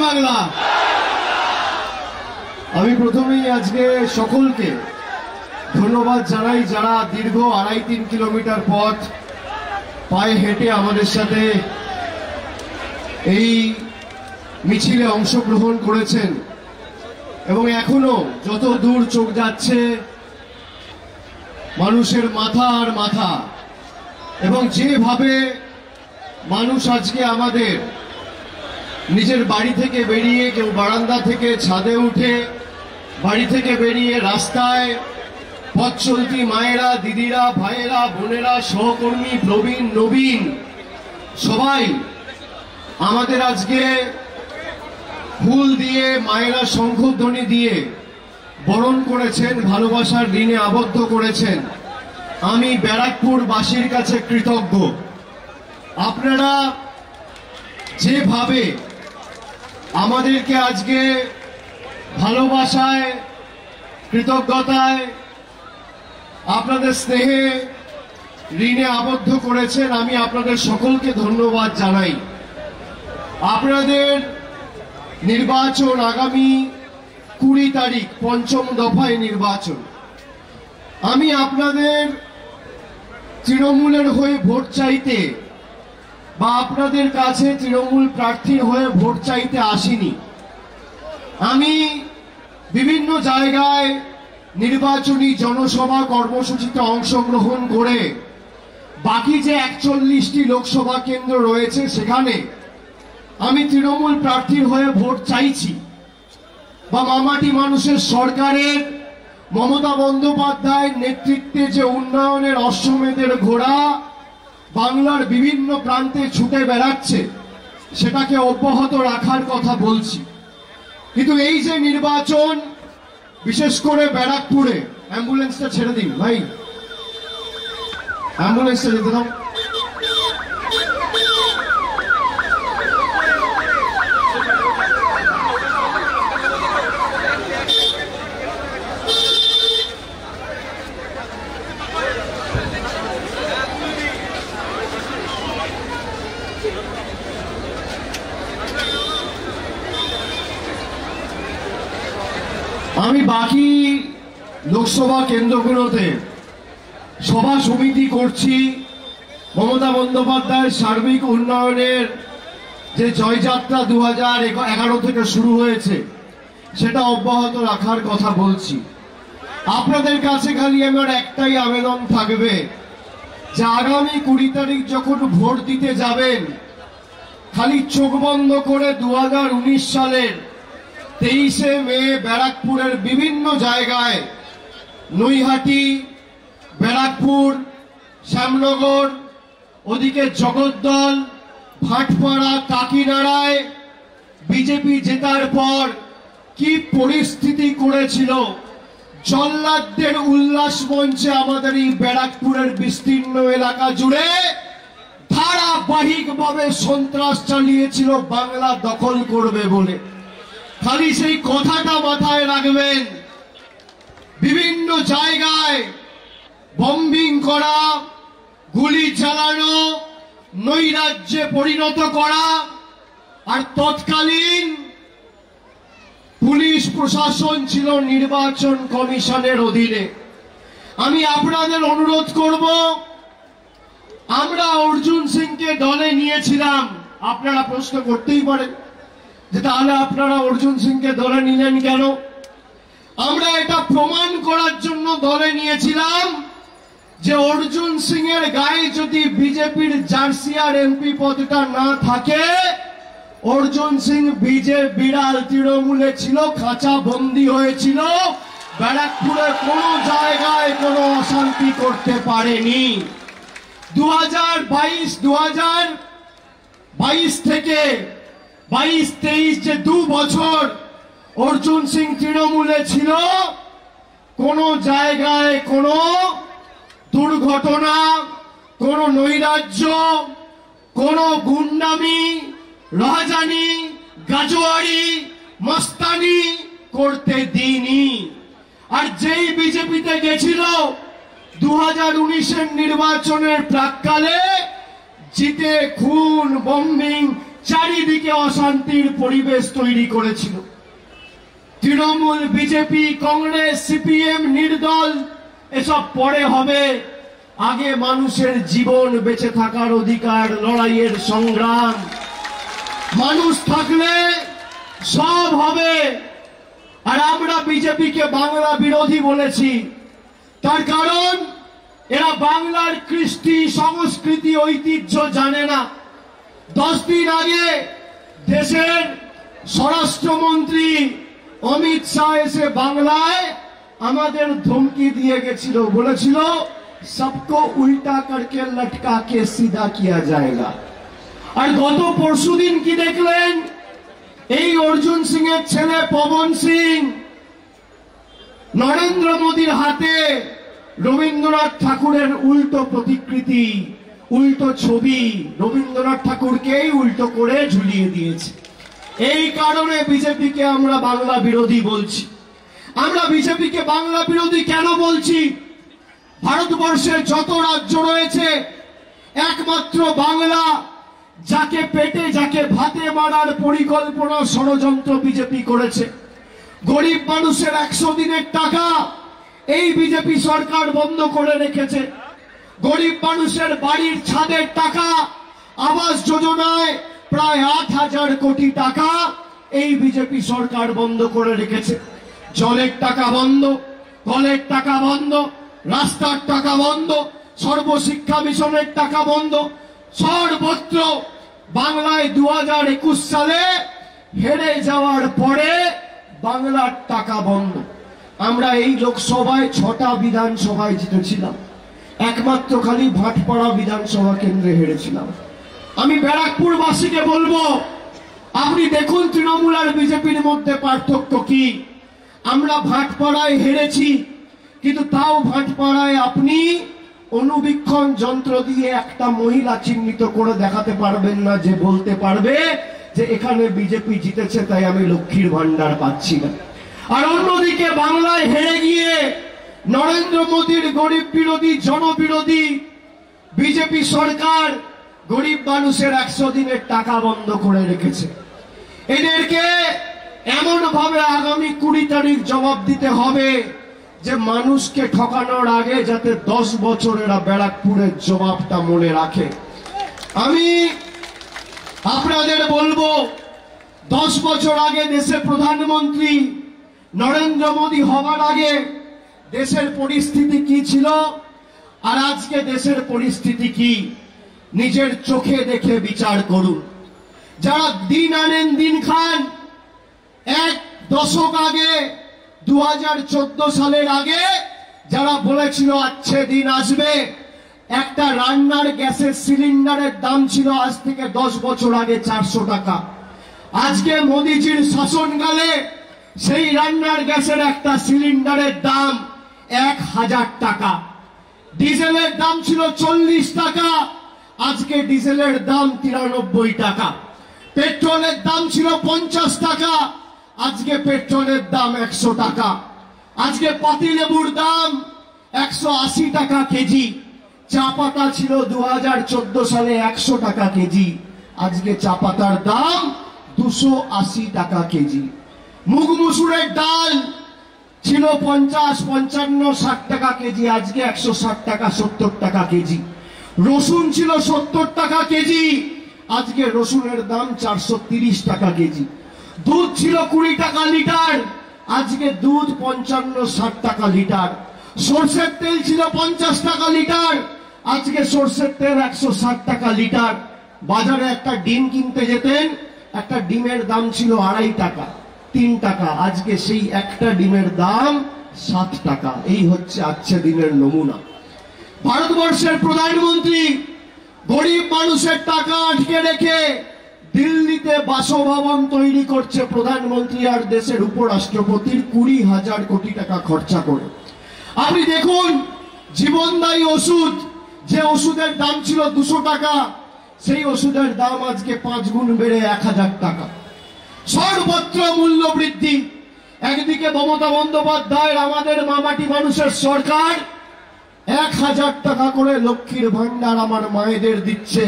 বাংলা। আমি প্রথমেই আজকে সকলকে ধন্যবাদ জানাই যারা দীর্ঘ 2.5-3 কিলোমিটার পথ পায়ে হেঁটে আমাদের সাথে এই মিছিলে অংশগ্রহণ করেছেন এবং এখনো যত দূর চোখ যাচ্ছে মানুষের মাথা আর মাথা, এবং যেভাবে মানুষ আজকে আমাদের নিজের বাড়ি থেকে বেরিয়ে, কেউ বারান্দা থেকে ছাদে উঠে, বাড়ি থেকে বেরিয়ে রাস্তায় পথ চলতি মায়েরা, দিদিরা, ভাইয়েরা, বোনেরা, সহকর্মী, প্রবীণ, নবীন সবাই আমাদের আজকে ফুল দিয়ে, মায়েরা শঙ্খধ্বনি দিয়ে বরণ করেছেন, ভালোবাসার ঋণে আবদ্ধ করেছেন। আমি ব্যারাকপুরবাসীর কাছে কৃতজ্ঞ। আপনারা যেভাবে আমাদেরকে আজকে ভালোবাসায়, কৃতজ্ঞতায়, আপনাদের স্নেহে ঋণে আবদ্ধ করেছেন, আমি আপনাদের সকলকে ধন্যবাদ জানাই। আপনাদের নির্বাচন আগামী 20 তারিখ, 5ম দফায় নির্বাচন। আমি আপনাদের তৃণমূলের হয়ে ভোট চাইতে বা আপনাদের কাছে তৃণমূল প্রার্থীর হয়ে ভোট চাইতে আসিনি। আমি বিভিন্ন জায়গায় নির্বাচনী জনসভা কর্মসূচিতে অংশগ্রহণ করে বাকি যে 41টি লোকসভা কেন্দ্র রয়েছে সেখানে আমি তৃণমূল প্রার্থীর হয়ে ভোট চাইছি, বা মামাটি মানুষের সরকারের মমতা বন্দ্যোপাধ্যায়ের নেতৃত্বে যে উন্নয়নের অশ্বমেধের ঘোড়া বাংলার বিভিন্ন প্রান্তে ছুটে বেড়াচ্ছে সেটাকে অব্যাহত রাখার কথা বলছি। কিন্তু এই যে নির্বাচন, বিশেষ করে ব্যারাকপুরে, অ্যাম্বুলেন্সটা ছেড়ে দিন ভাই, অ্যাম্বুলেন্সটা যেতে দাও। আমি বাকি লোকসভা কেন্দ্রগুলোতে সভা সমিতি করছি। মমতা বন্দ্যোপাধ্যায়ের সার্বিক উন্নয়নের যে জয়যাত্রা 2011 থেকে শুরু হয়েছে সেটা অব্যাহত রাখার কথা বলছি। আপনাদের কাছে খালি আমার একটাই আবেদন থাকবে যে আগামী 20 তারিখ যখন ভোট দিতে যাবেন, খালি চোখ বন্ধ করে 2019 সালের 23শে মে ব্যারাকপুরের বিভিন্ন জায়গায়, নৈহাটি, ব্যারাকপুর, শ্যামনগর, ওদিকে জগদ্দল, ভাটপাড়া, কাকিনাড়ায় বিজেপি জেতার পর কি পরিস্থিতি করেছিল, জল্লাদদের উল্লাস মঞ্চে আমাদের এই ব্যারাকপুরের বিস্তীর্ণ এলাকা জুড়ে ধারাবাহিকভাবে সন্ত্রাস চালিয়েছিল বাংলা দখল করবে বলে। খালি সেই কথাটা মাথায় রাখবেন। বিভিন্ন জায়গায় বম্বিং করা, গুলি চালানো, নৈরাজ্যে পরিণত করা, আর তৎকালীন পুলিশ প্রশাসন ছিল নির্বাচন কমিশনের অধীনে। আমি আপনাদের অনুরোধ করব, আমরা অর্জুন সিংকে দলে নিয়েছিলাম। আপনারা প্রশ্ন করতেই পারেন যে তাহলে আপনারা অর্জুন সিংকে দলে নিলেন কেন? আমরা এটা প্রমাণ করার জন্য দলে নিয়েছিলাম যে অর্জুন সিং এর গায়ে যদি বিজেপির জার্সি আর এমপি পদটা না থাকে, অর্জুন সিং বিড়াল তৃণমূলে ছিল, খাঁচা বন্দী হয়েছিল, ব্যারাকপুরে কোনো জায়গায় কোনো অশান্তি করতে পারেনি। 2022 থেকে 22-23 যে 2 বছর অর্জুন সিং তৃণমূলে ছিল, কোনো জায়গায় কোনো দুর্ঘটনা, কোনো নৈরাজ্য, কোনো গুন্ডামি, রাজানি, গাজোয়ারি, মস্তানি করতে দিইনি। আর যেই বিজেপিতে গেছিল 2019-এর নির্বাচনের প্রাক্কালে, জিতে খুন, বম্বিং, চারিদিকে অশান্তির পরিবেশ তৈরি করেছিল। তৃণমূল, বিজেপি, কংগ্রেস, সিপিএম, নির্দল এসব পরে হবে, আগে মানুষের জীবন, বেঁচে থাকার অধিকার, লড়াইয়ের সংগ্রাম। মানুষ থাকলে সব হবে। আর আমরা বিজেপিকে বাংলা বিরোধী বলেছি, তার কারণ এরা বাংলার কৃষ্টি, সংস্কৃতি, ঐতিহ্য জানে না। 10 দিন আগে দেশের স্বরাষ্ট্রমন্ত্রী অমিত শাহ এসে বাংলায় আমাদের ধমকি দিয়ে গেছিল, বলেছিল সবকো উল্টা করকে লটকা কে সিধা কিয়া যায়গা। আর গত পরশুদিন কি দেখলেন? এই অর্জুন সিং এর ছেলে পবন সিং নরেন্দ্র মোদীর হাতে রবীন্দ্রনাথ ঠাকুরের উল্টো প্রতিকৃতি, উল্টো ছবি, রবীন্দ্রনাথ ঠাকুরকেই উল্টো করে ঝুলিয়ে দিয়েছে। এই কারণে বিজেপিকে আমরা বাংলা বিরোধী বলছি। আমরা বিজেপিকে বাংলা বিরোধী কেন বলছি? ভারতবর্ষের যত রাজ্য রয়েছে একমাত্র বাংলা, যাকে পেটে, যাকে ভাতে মারার পরিকল্পনা, ষড়যন্ত্র বিজেপি করেছে। গরিব মানুষের 100 দিনের টাকা এই বিজেপি সরকার বন্ধ করে রেখেছে। গরিব মানুষের বাড়ির ছাদের টাকা, আবাস যোজনায় প্রায় 8,000 কোটি টাকা এই বিজেপি সরকার বন্ধ করে রেখেছে। জলের টাকা বন্ধ, কলের টাকা বন্ধ, রাস্তার টাকা বন্ধ, সর্বশিক্ষা মিশনের টাকা বন্ধ। সর্বত্র বাংলায় 2021 সালে হেরে যাওয়ার পরে বাংলার টাকা বন্ধ। আমরা এই লোকসভায় 6টা বিধানসভায় জিতেছিলাম, একমাত্র খালি ভাটপাড়া বিধানসভা কেন্দ্রে হেরেছিলাম। আমি ব্যারাকপুরবাসীকে বলবো, আপনি দেখুন তৃণমূল আর বিজেপির মধ্যে পার্থক্য কি। আমরা ভাটপাড়ায় হেরেছি, কিন্তু তাও ভাটপাড়ায় আপনি অনুবীক্ষণ যন্ত্র দিয়ে একটা মহিলা চিহ্নিত করে দেখাতে পারবেন না, যে বলতে পারবে যে এখানে বিজেপি জিতেছে তাই আমি লক্ষ্মীর ভান্ডার পাচ্ছি না। আর অন্যদিকে বাংলায় হেরে গিয়ে নরেন্দ্র মোদীর গরিব বিরোধী, জনবিরোধী বিজেপি সরকার গরিব মানুষের 100 দিনের টাকা বন্ধ করে রেখেছে। এদেরকে এমন ভাবে আগামী 20 তারিখ জবাব দিতে হবে যে মানুষকে ঠকানোর আগে যাতে 10 বছর এরা ব্যারাকপুরের জবাবটা মনে রাখে। আমি আপনাদের বলবো, 10 বছর আগে দেশের প্রধানমন্ত্রী নরেন্দ্র মোদী হবার আগে দেশের পরিস্থিতি কি ছিল আর আজকে দেশের পরিস্থিতি কি, নিজের চোখে দেখে বিচার করুন। যারা দিন আনেন দিন খান, 1 দশক আগে 2014 সালের আগে যারা বলেছিল আচ্ছে দিন আসবে, একটা রান্নার গ্যাসের সিলিন্ডারের দাম ছিল আজ থেকে 10 বছর আগে 400 টাকা। আজকে মোদিজির শাসনকালে সেই রান্নার গ্যাসের একটা সিলিন্ডারের দাম 1000 টাকা। ডিজেলের দাম ছিল 40 টাকা, আজকে ডিজেলের দাম 93 টাকা। পেট্রোলের দাম ছিল 50 টাকা, আজকে পেট্রোলের দাম 100 টাকা। আজকে পাতিলেবুর দাম 180 টাকা কেজি। চা পাতা ছিল 2014 সালে 100 টাকা কেজি, আজকে চা পাতার দাম 280 টাকা কেজি। মুগ মসুরের ডাল ছিল 50, 55, 60 টাকা কেজি, আজকে 160 টাকা, 70 টাকা কেজি। রসুন ছিল 70 টাকা কেজি, আজকে রসুনের দাম 430 টাকা কেজি। দুধ ছিল 20 টাকা লিটার, আজকে দুধ 55, 60 টাকা লিটার। সরষের তেল ছিল 50 টাকা লিটার, আজকে সরষের তেল 160 টাকা লিটার। বাজারে একটা ডিম কিনতে যেতেন, একটা ডিমের দাম ছিল 2.5 টাকা, 3 টাকা, আজকে সেই একটা ডিমের দাম 7 টাকা। এই হচ্ছে আজকে দিনের নমুনা। ভারতবর্ষের প্রধানমন্ত্রী গরিব মানুষের টাকা আটকে রেখে দিল্লিতে বাসভবন তৈরি করছে প্রধানমন্ত্রী আর দেশের উপরাষ্ট্রপতির 20,000 কোটি টাকা খরচা করে। আপনি দেখুন, জীবনদায়ী ওষুধ, যে ওষুধের দাম ছিল 200 টাকা, সেই ওষুধের দাম আজকে 5 গুণ বেড়ে 1000 টাকা। সর্বত্র মূল্য বৃদ্ধি। একদিকে মমতা বন্দ্যোপাধ্যায়ের আমাদের মামাটি মানুষের সরকার 1000 টাকা করে লক্ষ্মীর ভান্ডার আমার মায়েদের দিচ্ছে,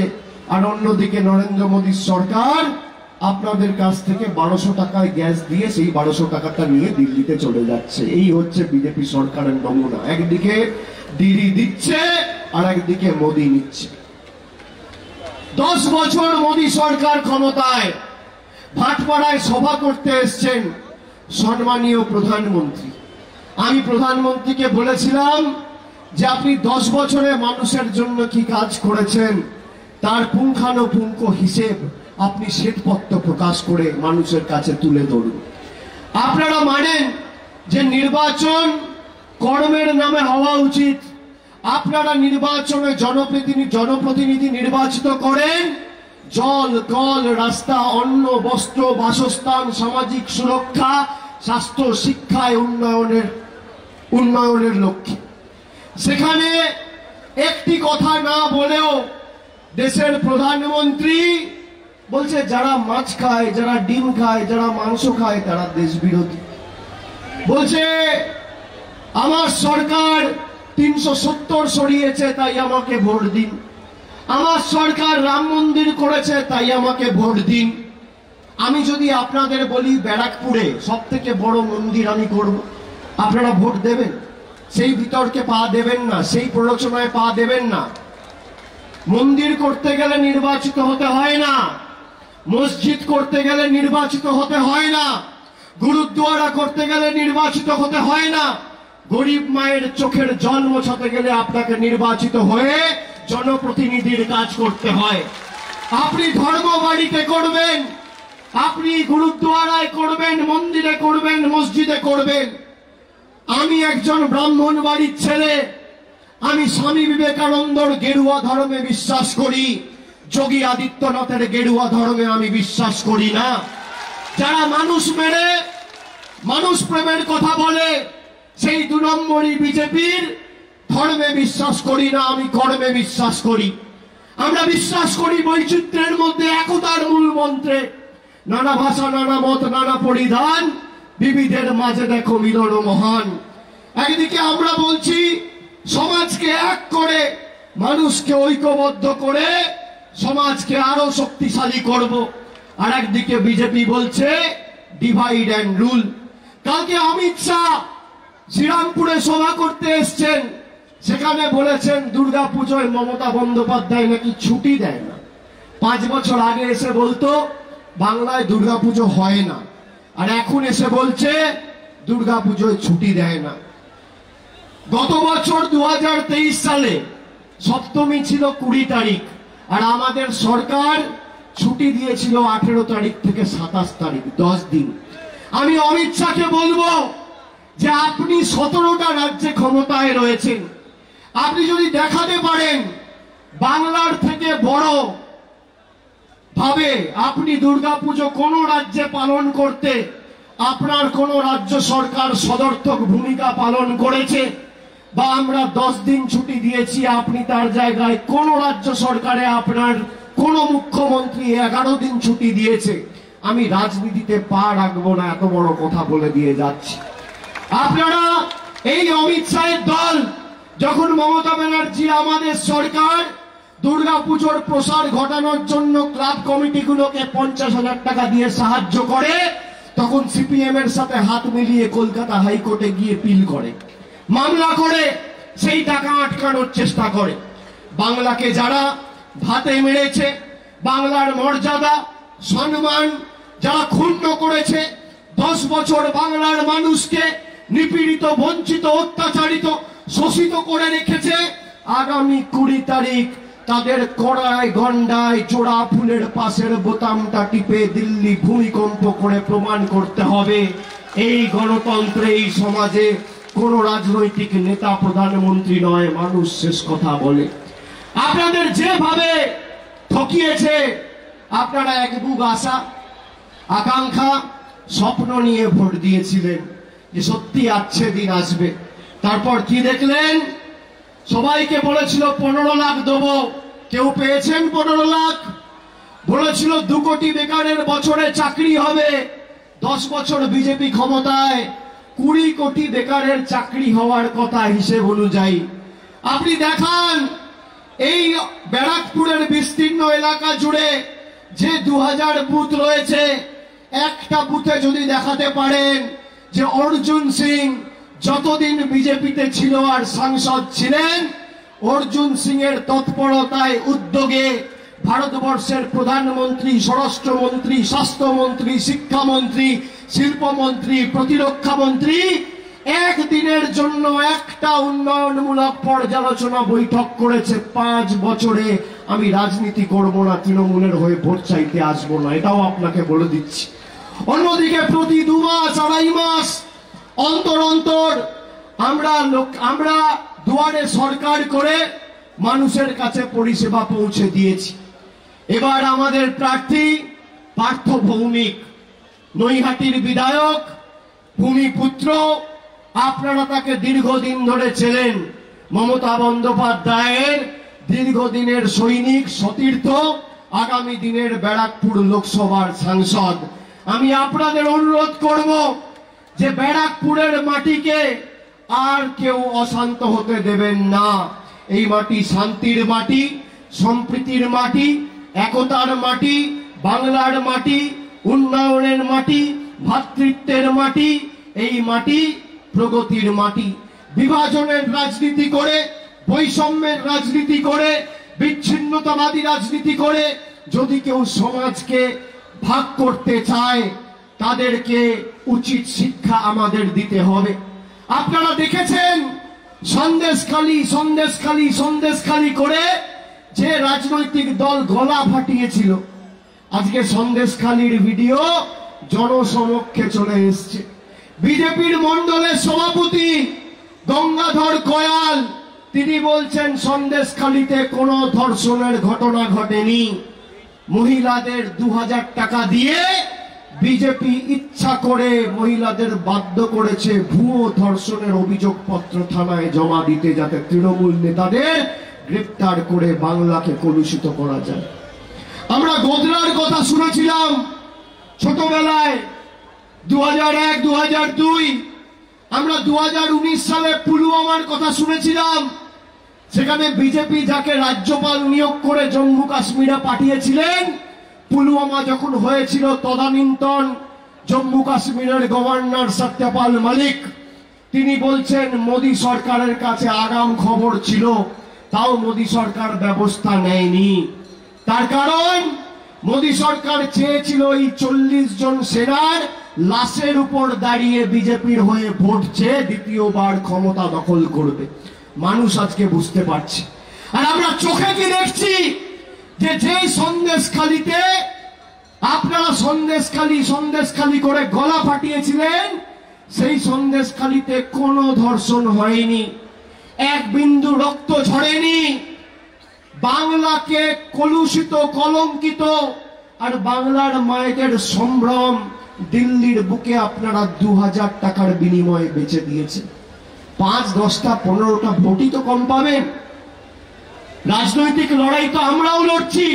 আর অন্যদিকে নরেন্দ্র মোদীর সরকার আপনাদের কাছ থেকে 1200 টাকায় গ্যাস দিয়ে সেই 1200 টাকাটা নিয়ে দিল্লিতে চলে যাচ্ছে। এই হচ্ছে বিজেপি সরকারের নমুনা। একদিকে দিদি দিচ্ছে আর একদিকে মোদী নিচ্ছে। 10 বছর মোদী সরকার ক্ষমতায়, ভাটপাড়ায় সভা করতে এসছেন সম্মানীয় প্রধানমন্ত্রী। আমি প্রধানমন্ত্রীকে বলেছিলাম যে আপনি 10 বছরে মানুষের জন্য কি কাজ করেছেন তার পুঙ্খানুপুঙ্খ হিসেব আপনি শ্বেতপত্র প্রকাশ করে মানুষের কাছে তুলে ধরুন। আপনারা মানেন যে নির্বাচন কর্মের নামে হওয়া উচিত। আপনারা নির্বাচনে জনপ্রতিনিধি নির্বাচিত করেন জল, কল, রাস্তা, অন্ন, বস্ত্র, বাসস্থান, সামাজিক সুরক্ষা, স্বাস্থ্য, শিক্ষায় উন্নয়নের লক্ষ্যে। সেখানে একটি কথা না বলেও দেশের প্রধানমন্ত্রী বলছে যারা মাছ খায়, যারা ডিম খায়, যারা মাংস খায় তারা দেশ বিরোধী। বলছে আমার সরকার 370 সরিয়েছে তাই আমাকে ভোট দিন, আমার সরকার রাম মন্দির করেছে তাই আমাকে ভোট দিন। আমি যদি আপনাদের বলি ব্যারাকপুরে সবথেকে বড় মন্দির আমি করব, আপনারা ভোট দেবেন? সেই বিতর্কে পা দেবেন না, সেই প্ররোচনায় পা দেবেন না। মন্দির করতে গেলে নির্বাচিত হতে হয় না, মসজিদ করতে গেলে নির্বাচিত হতে হয় না, গুরুদ্বারা করতে গেলে নির্বাচিত হতে হয় না। গরিব মায়ের চোখের জল মোছাতে গেলে আপনাকে নির্বাচিত হয়ে জনপ্রতিনিধির কাজ করতে হয়। আপনি ধর্ম বাড়িতে করবেন, আপনি গুরুদ্বারায় করবেন, মন্দিরে করবেন, মসজিদে করবেন। আমি একজন ব্রাহ্মণ বাড়ির ছেলে, আমি স্বামী বিবেকানন্দর গেরুয়া ধর্মে বিশ্বাস করি, যোগী আদিত্যনাথের গেরুয়া ধর্মে আমি বিশ্বাস করি না। যারা মানুষ মেরে মানুষ প্রেমের কথা বলে সেই 2 নম্বরই বিজেপির ধর্মে বিশ্বাস করি না, আমি কর্মে বিশ্বাস করি। আমরা বিশ্বাস করি বৈচিত্র্যের মধ্যে একতার মূল মন্ত্রে। নানা ভাষা, নানা মত, নানা পরিধান, বিবিধের মাঝে দেখো মিলন মহান। একদিকে আমরা বলছি সমাজকে এক করে, মানুষকে ঐক্যবদ্ধ করে সমাজকে আরো শক্তিশালী করব, আর একদিকে বিজেপি বলছে ডিভাইড অ্যান্ড রুল। কালকে অমিত শাহ শ্রীরামপুরে সভা করতে এসছেন, সেখানে বলেছেন দুর্গাপুজোয় মমতা বন্দ্যোপাধ্যায় নাকি ছুটি দেয় না। 5 বছর আগে এসে বলতো বাংলায় দুর্গাপুজো হয় না, আর এখন এসে বলছে দুর্গাপুজোয় ছুটি দেয় না। গত বছর 2023 সালে সপ্তমী ছিল 20 তারিখ, আর আমাদের সরকার ছুটি দিয়েছিল 18 তারিখ থেকে 27 তারিখ, 10 দিন। আমি অমিত শাহকে বলবো যে আপনি 17টা রাজ্যে ক্ষমতায় রয়েছেন, আপনি যদি দেখাতে পারেন বাংলার থেকে বড় ভাবে আপনি দুর্গাপুজো কোন রাজ্যে পালন করতে আপনার কোন রাজ্য সরকার সদর্থক ভূমিকা পালন করেছে, বা আমরা 10 দিন ছুটি দিয়েছি আপনি তার জায়গায় কোন রাজ্য সরকারে আপনার কোন মুখ্যমন্ত্রী 11 দিন ছুটি দিয়েছে, আমি রাজনীতিতে পা রাখবো না, এত বড় কথা বলে দিয়ে যাচ্ছি। আপনারা এই অমিত শাহের দল যখন মমতা ব্যানার্জি আমাদের সরকার দুর্গাপুজোর প্রসার ঘটানোর জন্য ক্লাব কমিটিগুলোকে 50,000 টাকা দিয়ে সাহায্য করে, তখন সিপিএম এর সাথে হাত মিলিয়ে কলকাতা হাইকোর্টে গিয়ে পিল করে, মামলা করে, সেই টাকা আটকানোর চেষ্টা করে। বাংলাকে যারা ভাতে মেরেছে, বাংলার মর্যাদা সম্মান যারা ক্ষুণ্ণ করেছে, 10 বছর বাংলার মানুষকে নিপীড়িত, বঞ্চিত, অত্যাচারিত, শোষিত করে রেখেছে, আগামী 20 তারিখ তাদের কড়ায় গন্ডায় জোড়া ফুলের পাশের বোতামটা টিপে দিল্লি ভূমিকম্প করে প্রমাণ করতে হবে এই গণতন্ত্রে, এই সমাজে কোন রাজনৈতিক নেতা প্রধানমন্ত্রী নয়, মানুষ শেষ কথা বলে। আপনাদের যেভাবে ঠকিয়েছে, আপনারা এক বুক আশা আকাঙ্ক্ষা স্বপ্ন নিয়ে ভোট দিয়েছিলেন যে সত্যি আছে দিন আসবে। তারপর কি দেখলেন? সবাইকে বলেছিল 15 লাখ দেবো, কেউ পেয়েছেন 15 লাখ? বলেছিল 2 কোটি বেকারের বছরে চাকরি হবে, 10 বছর বিজেপি ক্ষমতায় 20 কোটি বেকারের চাকরি হওয়ার কথা হিসেব অনুযায়ী। আপনি দেখান এই ব্যারাকপুরের বিস্তীর্ণ এলাকা জুড়ে যে 2000 বুথ রয়েছে, একটা বুথে যদি দেখাতে পারেন যে অর্জুন সিং যতদিন বিজেপিতে ছিল আর সাংসদ ছিলেন, অর্জুন সিং এর তৎপরতায় উদ্যোগে ভারতবর্ষের প্রধানমন্ত্রী, স্বরাষ্ট্রমন্ত্রী, স্বাস্থ্যমন্ত্রী, শিক্ষামন্ত্রী, শিল্পমন্ত্রী, প্রতিরক্ষা মন্ত্রী একদিনের জন্য একটা উন্নয়নমূলক পর্যালোচনা বৈঠক করেছে। 5 বছরে আমি রাজনীতি করব না, তৃণমূলের হয়ে ভোট চাইতে আসবো না, এটাও আপনাকে বলে দিচ্ছি। অন্যদিকে প্রতি 2 মাস 2.5 মাস অন্তর অন্তর আমরা দুয়ারে সরকার করে মানুষের কাছে পরিষেবা পৌঁছে দিয়েছি। এবার আমাদের প্রার্থী পার্থ ভৌমিক, নৈহাটির বিধায়ক, ভূমিপুত্র, আপনারা তাকে দীর্ঘদিন ধরে চেনেন, মমতা বন্দ্যোপাধ্যায়ের দীর্ঘদিনের সৈনিক, সতীর্থ, আগামী দিনের ব্যারাকপুর লোকসভার সাংসদ। আমি আপনাদের অনুরোধ করব যে ব্যারাকপুরের মাটিকে আর কেউ অশান্ত হতে দেবেন না। এই মাটি শান্তির মাটি, সম্প্রীতির মাটি, একতার মাটি, বাংলার মাটি, উন্নয়নের মাটি, ভ্রাতৃত্বের মাটি। এই মাটি প্রগতির মাটি। বিভাজনের রাজনীতি করে, বৈষম্যের রাজনীতি করে, বিচ্ছিন্নতাবাদী রাজনীতি করে যদি কেউ সমাজকে ভাগ করতে চায়, তাদেরকে উচিত শিক্ষা আমাদের দিতে হবে। আপনারা দেখেছেন সন্দেশখালী করে যে রাজনৈতিক দল গলা ফাটিয়েছিল, আজকে সন্দেশখালীর ভিডিও জনসমক্ষে চলে এসছে। বিজেপির মন্ডলের সভাপতি গঙ্গাধর কয়াল তিনি বলছেন সন্দেশখালীতে কোনো ধর্ষণের ঘটনা ঘটেনি। মহিলাদের 2000 টাকা দিয়ে বিজেপি ইচ্ছা করে মহিলাদের বাধ্য করেছে ভুয়ো ধর্ষণের অভিযোগপত্র থানায় জমা দিতে, যাতে তৃণমূল নেতাদের গ্রেপ্তার করে বাংলাকে কলুষিত করা যায়। আমরা গোদরার কথা শুনেছিলাম ছোটবেলায়, 2001, 2002। আমরা 2019 সালে পুলওয়ামার কথা শুনেছিলাম। সেখানে বিজেপি যাকে রাজ্যপাল নিয়োগ করে জম্মু কাশ্মীরে পাঠিয়েছিলেন, পুলওয়ামা যখন হয়েছিল তদানীন্তন জম্মু কাশ্মীরের গভর্নর সত্যপাল মালিক তিনি বলছেন মোদী সরকারের কাছে আগাম খবর ছিল, তাও মোদী সরকার ব্যবস্থা নেয়নি। তার কারণ মোদী সরকার চেয়েছিল এই 40 জন সেনার লাশের উপর দাঁড়িয়ে বিজেপির হয়ে ভোট চেয়ে দ্বিতীয়বার ক্ষমতা দখল করবে। মানুষ আজকে বুঝতে পারছে। আর আমরা চোখে কি দেখছি যে যেই সন্দেশখালীতে আপনারা সন্দেশখালী করে গলা ফাটিয়েছিলেন, সেই সন্দেশখালীতে কোনো ধর্ষণ হয়নি, এক বিন্দু রক্ত ঝরেনি। বাংলাকে কলুষিত, কলঙ্কিত আর বাংলার মায়েদের সম্ভ্রম দিল্লির বুকে আপনারা 2000 টাকার বিনিময়ে বেচে দিয়েছেন। 5, 10টা 15টা ভোটই তো কম পাবেন। রাজনৈতিক লড়াই তো আমরাও লড়ছি।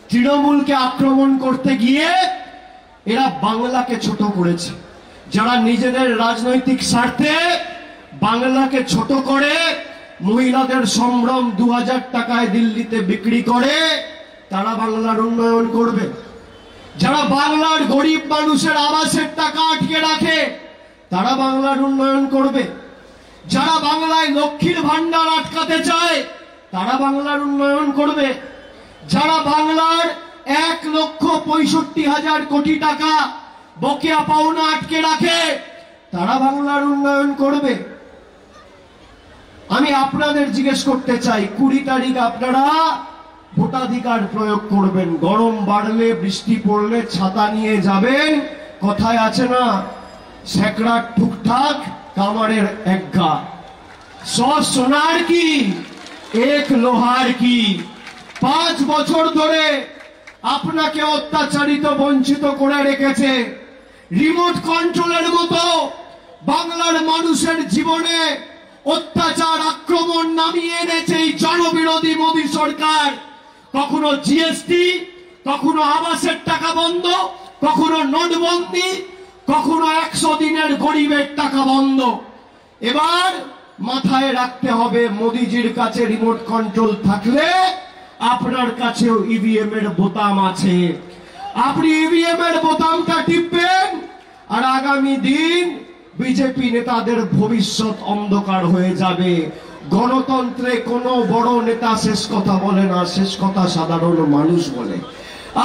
তৃণমূলকে আক্রমণ করতে গিয়ে এরা বাংলাকে ছোট করেছে। যারা নিজেদের রাজনৈতিক স্বার্থে বাংলাকে ছোট করে মহিলাদের সম্ভ্রম 2000 টাকায় দিল্লিতে বিক্রি করে, তারা বাংলার উন্নয়ন করবে। যারা বাংলার গরিব মানুষের আবাসের টাকা আটকে রাখে, তারা বাংলার উন্নয়ন করবে। যারা বাংলায় লক্ষ্মীর ভান্ডার আটকাতে চায়, তারা বাংলার উন্নয়ন করবে। যারা বাংলার 1,65,000 কোটি টাকা বকেয়া পাওনা আটকে রাখে, তারা বাংলার উন্নয়ন করবে। আমি আপনাদের জিজ্ঞেস করতে চাই, 20 তারিখ আপনারা ভোটাধিকার প্রয়োগ করবেন। গরম বাড়লে, বৃষ্টি পড়লে ছাতা নিয়ে যাবেন। কথায় আছে না, সেকড়া ঠুকঠাক কামারের একঘা, 100 সোনার কি 1 লোহার কি। 5 বছর ধরে আপনাকে অত্যাচারিত, বঞ্চিত করে রেখেছে। রিমোট কন্ট্রোলের মতো বাংলার মানুষের জীবনে অত্যাচার, আক্রমণ নামিয়ে এনেছে এই জনবিরোধী মোদী সরকার। কখনো জিএসটি, কখনো আবাসের টাকা বন্ধ, কখনো নোটবন্দি, কখনো 100 দিনের গরিবের টাকা বন্ধ। এবার মাথায় রাখতে হবে, মোদিজির কাছে রিমোট কন্ট্রোল থাকলে আপনার কাছেও ইভিএম এর বোতাম আছে। আপনি ইভিএম এর বোতামটা টিপবেন, আর আগামী দিন বিজেপি নেতাদের ভবিষ্যৎ অন্ধকার হয়ে যাবে। গণতন্ত্রে কোনো বড় নেতা শেষ কথা বলে না, শেষ কথা সাধারণ মানুষ বলে।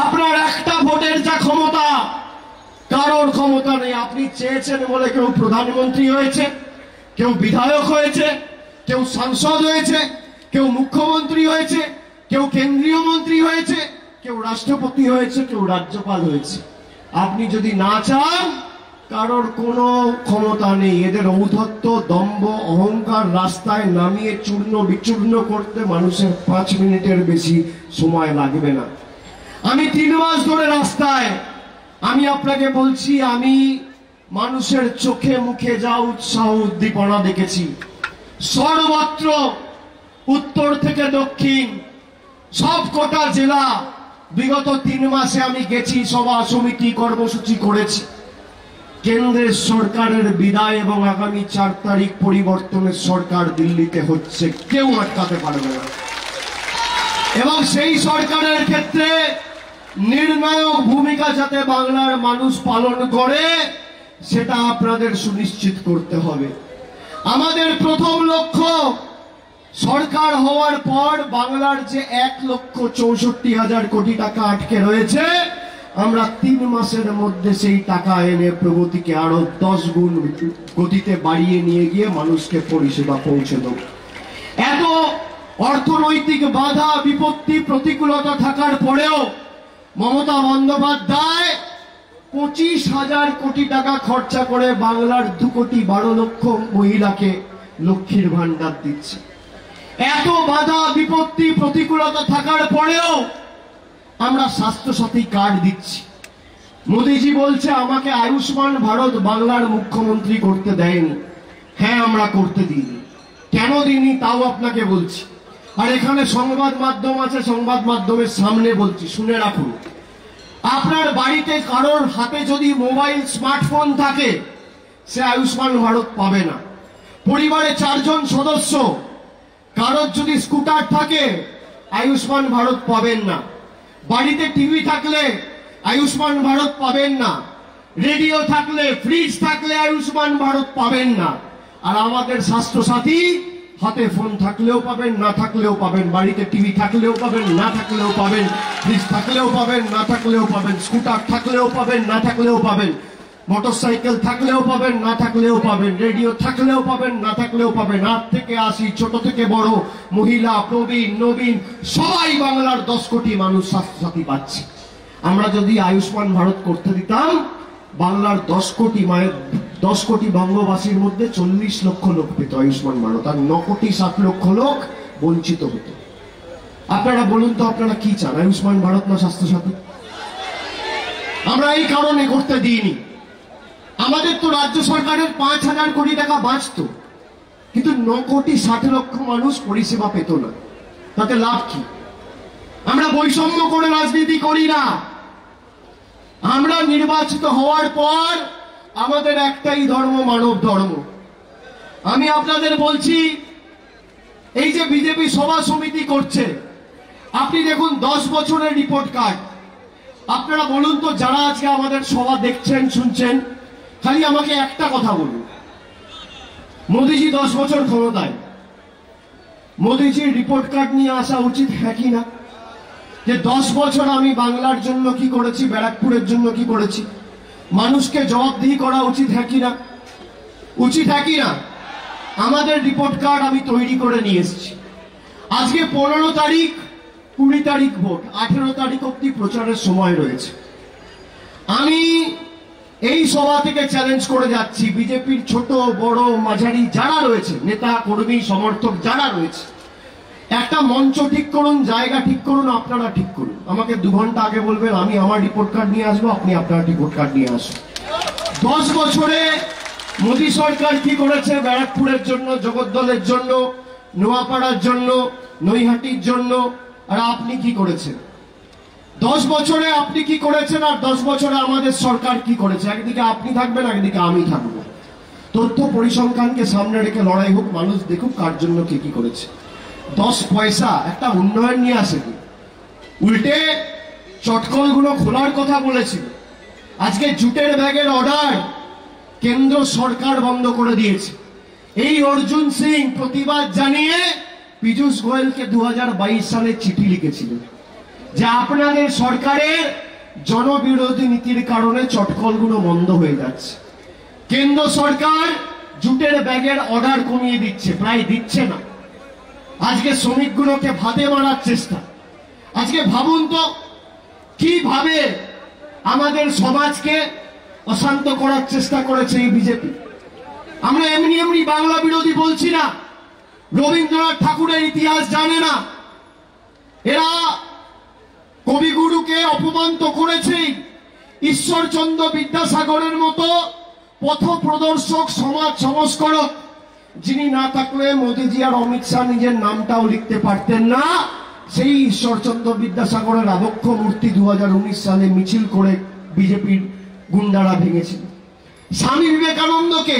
আপনার একটা ভোটের যা ক্ষমতা, কারোর ক্ষমতা নেই। আপনি চেয়েছেন বলে কেউ প্রধানমন্ত্রী হয়েছে, কেউ বিধায়ক হয়েছে, কেউ সাংসদ হয়েছে, কেউ মুখ্যমন্ত্রী হয়েছে, কেউ কেন্দ্রীয় মন্ত্রী হয়েছে, কেউ রাষ্ট্রপতি হয়েছে, কেউ রাজ্যপাল হয়েছে। আপনি যদি না চান, কারোর কোনো ক্ষমতা নেই। এদের ঔদ্ধত্য, দম্ভ, অহংকার রাস্তায় নামিয়ে চূর্ণ বিচূর্ণ করতে মানুষের 5 মিনিটের বেশি সময় লাগবে না। আমি 3 মাস ধরে রাস্তায়, আমি আপনাকে বলছি, আমি মানুষের চোখে মুখে যা উৎসাহ উদ্দীপনা দেখেছি, সর্বত্র উত্তর থেকে দক্ষিণ সব কটা জেলা বিগত 3 মাসে আমি গেছি, সভা সমিতি কর্মসূচি করেছি। কেন্দ্রের সরকারের বিদায় এবং আগামী 4 তারিখ পরিবর্তনের সরকার দিল্লিতে হচ্ছে, কেউ আটকাতে পারবে না। এবং সেই সরকারের ক্ষেত্রে নির্ণায়ক ভূমিকা যাতে বাংলার মানুষ পালন করে, সেটা আপনাদের সুনিশ্চিত করতে হবে। আমাদের প্রথম লক্ষ্য, সরকার হওয়ার পর বাংলার যে 1,64,000 কোটি টাকা আটকে রয়েছে, আমরা 3 মাসের মধ্যে সেই টাকা এনে প্রগতিকে আরো 10 গুণ গতিতে বাড়িয়ে নিয়ে গিয়ে মানুষকে পরিষেবা পৌঁছে দেব। এত অর্থনৈতিক বাধা বিপত্তি প্রতিকূলতা থাকার পরেও মমতা বন্দ্যোপাধ্যায় 25,000 কোটি টাকা খরচা করে বাংলার 2,12,00,000 মহিলাকে লক্ষ্মীর ভান্ডার দিচ্ছে। এত বাধা বিপত্তি প্রতিকূলতা থাকার পরেও আমরা স্বাস্থ্যসাথী কার্ড দিচ্ছি। মোদিজি বলছে আমাকে আয়ুষ্মান ভারত বাংলার মুখ্যমন্ত্রী করতে দেয়নি। হ্যাঁ, আমরা করতে দিইনি। কেন দিইনি তাও আপনাকে বলছি। আর এখানে সংবাদ মাধ্যম আছে, সংবাদ মাধ্যমের সামনে বলছি, শুনে রাখুন। আপনার বাড়িতে কারোর হাতে যদি মোবাইল স্মার্টফোন থাকে, সে আয়ুষ্মান ভারত পাবে না। পরিবারে 4 জন সদস্য, কারোর যদি স্কুটার থাকে, আয়ুষ্মান ভারত পাবেন না। বাড়িতে টিভি থাকলে আয়ুষ্মান ভারত পাবেন না। রেডিও থাকলে, ফ্রিজ থাকলে আয়ুষ্মান ভারত পাবেন না। আর আমাদের স্বাস্থ্যসাথী, হাতে ফোন থাকলেও পাবেন, না থাকলেও পাবেন। বাড়িতে টিভি থাকলেও পাবেন, না থাকলেও পাবেন। ফ্রিজ থাকলেও পাবেন, না থাকলেও পাবেন। স্কুটার থাকলেও পাবেন, না থাকলেও পাবেন। মোটরসাইকেল থাকলেও পাবেন, না থাকলেও পাবেন। রেডিও থাকলেও পাবেন, না থাকলেও পাবেন। 8 থেকে 80, ছোট থেকে বড়, মহিলা, প্রবীণ, নবীন, সবাই বাংলার 10 কোটি মানুষ স্বাস্থ্যসাথী পাচ্ছে। আমরা যদি আয়ুষ্মান ভারত করতে দিতাম, বাংলার 10 কোটি মায়ের 10 কোটি বঙ্গবাসীর মধ্যে 40 লক্ষ লোক পেত আয়ুষ্মান ভারত, আর 9,60,00,000 লোক বঞ্চিত হতো। আপনারা বলুন তো, আপনারা কি চান, আয়ুষ্মান ভারত না স্বাস্থ্যসাথী? আমরা এই কারণে করতে দিইনি। আমাদের তো রাজ্য সরকারের 5,000 কোটি টাকা বাঁচতো, কিন্তু 9,60,00,000 মানুষ পরিষেবা পেত না। তাতে লাভ কি? আমরা বৈষম্য করে রাজনীতি করি না। আমরা নির্বাচিত হওয়ার পর আমাদের একটাই ধর্ম, মানব ধর্ম। আমি আপনাদের বলছি, এই যে বিজেপি সভা সমিতি করছে, আপনি দেখুন 10 বছরের রিপোর্ট কার্ড। আপনারা বলুন তো, যারা আজকে আমাদের সভা দেখছেন শুনছেন, খালি আমাকে একটা কথা বলুন, মোদিজি 10 বছর ক্ষমতায়, মোদিজির রিপোর্ট কার্ড নিয়ে আসা উচিত হ্যাঁ কি না? যে 10 বছর আমি বাংলার জন্য কি করেছি, ব্যারাকপুরের জন্য কি করেছি, মানুষকে জবাবদিহি করা উচিত হ্যাঁ কি না? উচিত হ্যাঁ কি না? আমাদের রিপোর্ট কার্ড আমি তৈরি করে নিয়ে এসেছি। আজকে 15 তারিখ, 20 তারিখ ভোট, 18 তারিখ অব্দি প্রচারের সময় রয়েছে। আমি এই সভা থেকে চ্যালেঞ্জ করে যাচ্ছি, বিজেপির ছোট বড় মাঝারি যারা রয়েছে, নেতা কর্মী সমর্থক যারা রয়েছে, একটা মঞ্চ ঠিক করুন, জায়গা ঠিক করুন, আপনারা ঠিক করুন। আমাকে 2 ঘন্টা আগে বলবেন, আমি আমার রিপোর্ট কার্ড নিয়ে আসবো, আপনি আপনার রিপোর্ট কার্ড নিয়ে আসুন। 10 বছরে মোদী সরকার কি করেছে ব্যারাকপুরের জন্য, জগদ্দলের জন্য, নোয়াপাড়ার জন্য, নৈহাটির জন্য, আর আপনি কি করেছেন? 10 বছরে আপনি কি করেছেন, আর 10 বছরে আমাদের সরকার কি করেছে? একদিকে আপনি থাকবেন, একদিকে আমি থাকবো। তথ্য পরিসংখ্যানকে সামনে রেখে লড়াই হোক, মানুষ দেখুক কার জন্য কে কি করেছে। 10 পয়সা একটা উন্নয়ন নিয়ে আসেনি, উল্টে চটকলগুলো খোলার কথা বলেছিল। আজকে জুটের ব্যাগের অর্ডার কেন্দ্র সরকার বন্ধ করে দিয়েছে। এই অর্জুন সিং প্রতিবাদ জানিয়ে পীযূষ গোয়েলকে 2022 সালে চিঠি লিখেছিল যে আপনাদের সরকারের জনবিরোধী নীতির কারণে চটকলগুলো বন্ধ হয়ে যাচ্ছে। কেন্দ্র সরকার জুটের ব্যাগের অর্ডার কমিয়ে দিচ্ছে, প্রায় দিচ্ছে না। আজকে শ্রমিকগুলোকে ভাতে মারার চেষ্টা। আজকে ভাবুন তো কিভাবে আমাদের সমাজকে অশান্ত করার চেষ্টা করেছে এই বিজেপি। আমরা এমনি এমনি বাংলা বিরোধী বলছি না, রবীন্দ্রনাথ ঠাকুরের ইতিহাস জানে না। এরা কবিগুরুকে অপমান তো করেছেই, ঈশ্বরচন্দ্র বিদ্যাসাগরের মতো পথপ্রদর্শক, সমাজ সংস্কারক যিনি না থাকলে মোদিজি আর অমিত শাহ নিজের নামটাও লিখতে পারতেন না, সেই ঈশ্বরচন্দ্র বিদ্যাসাগরের আবক্ষ মূর্তি 2019 সালে মিছিল করে বিজেপির গুন্ডারা ভেঙেছিল। স্বামী বিবেকানন্দকে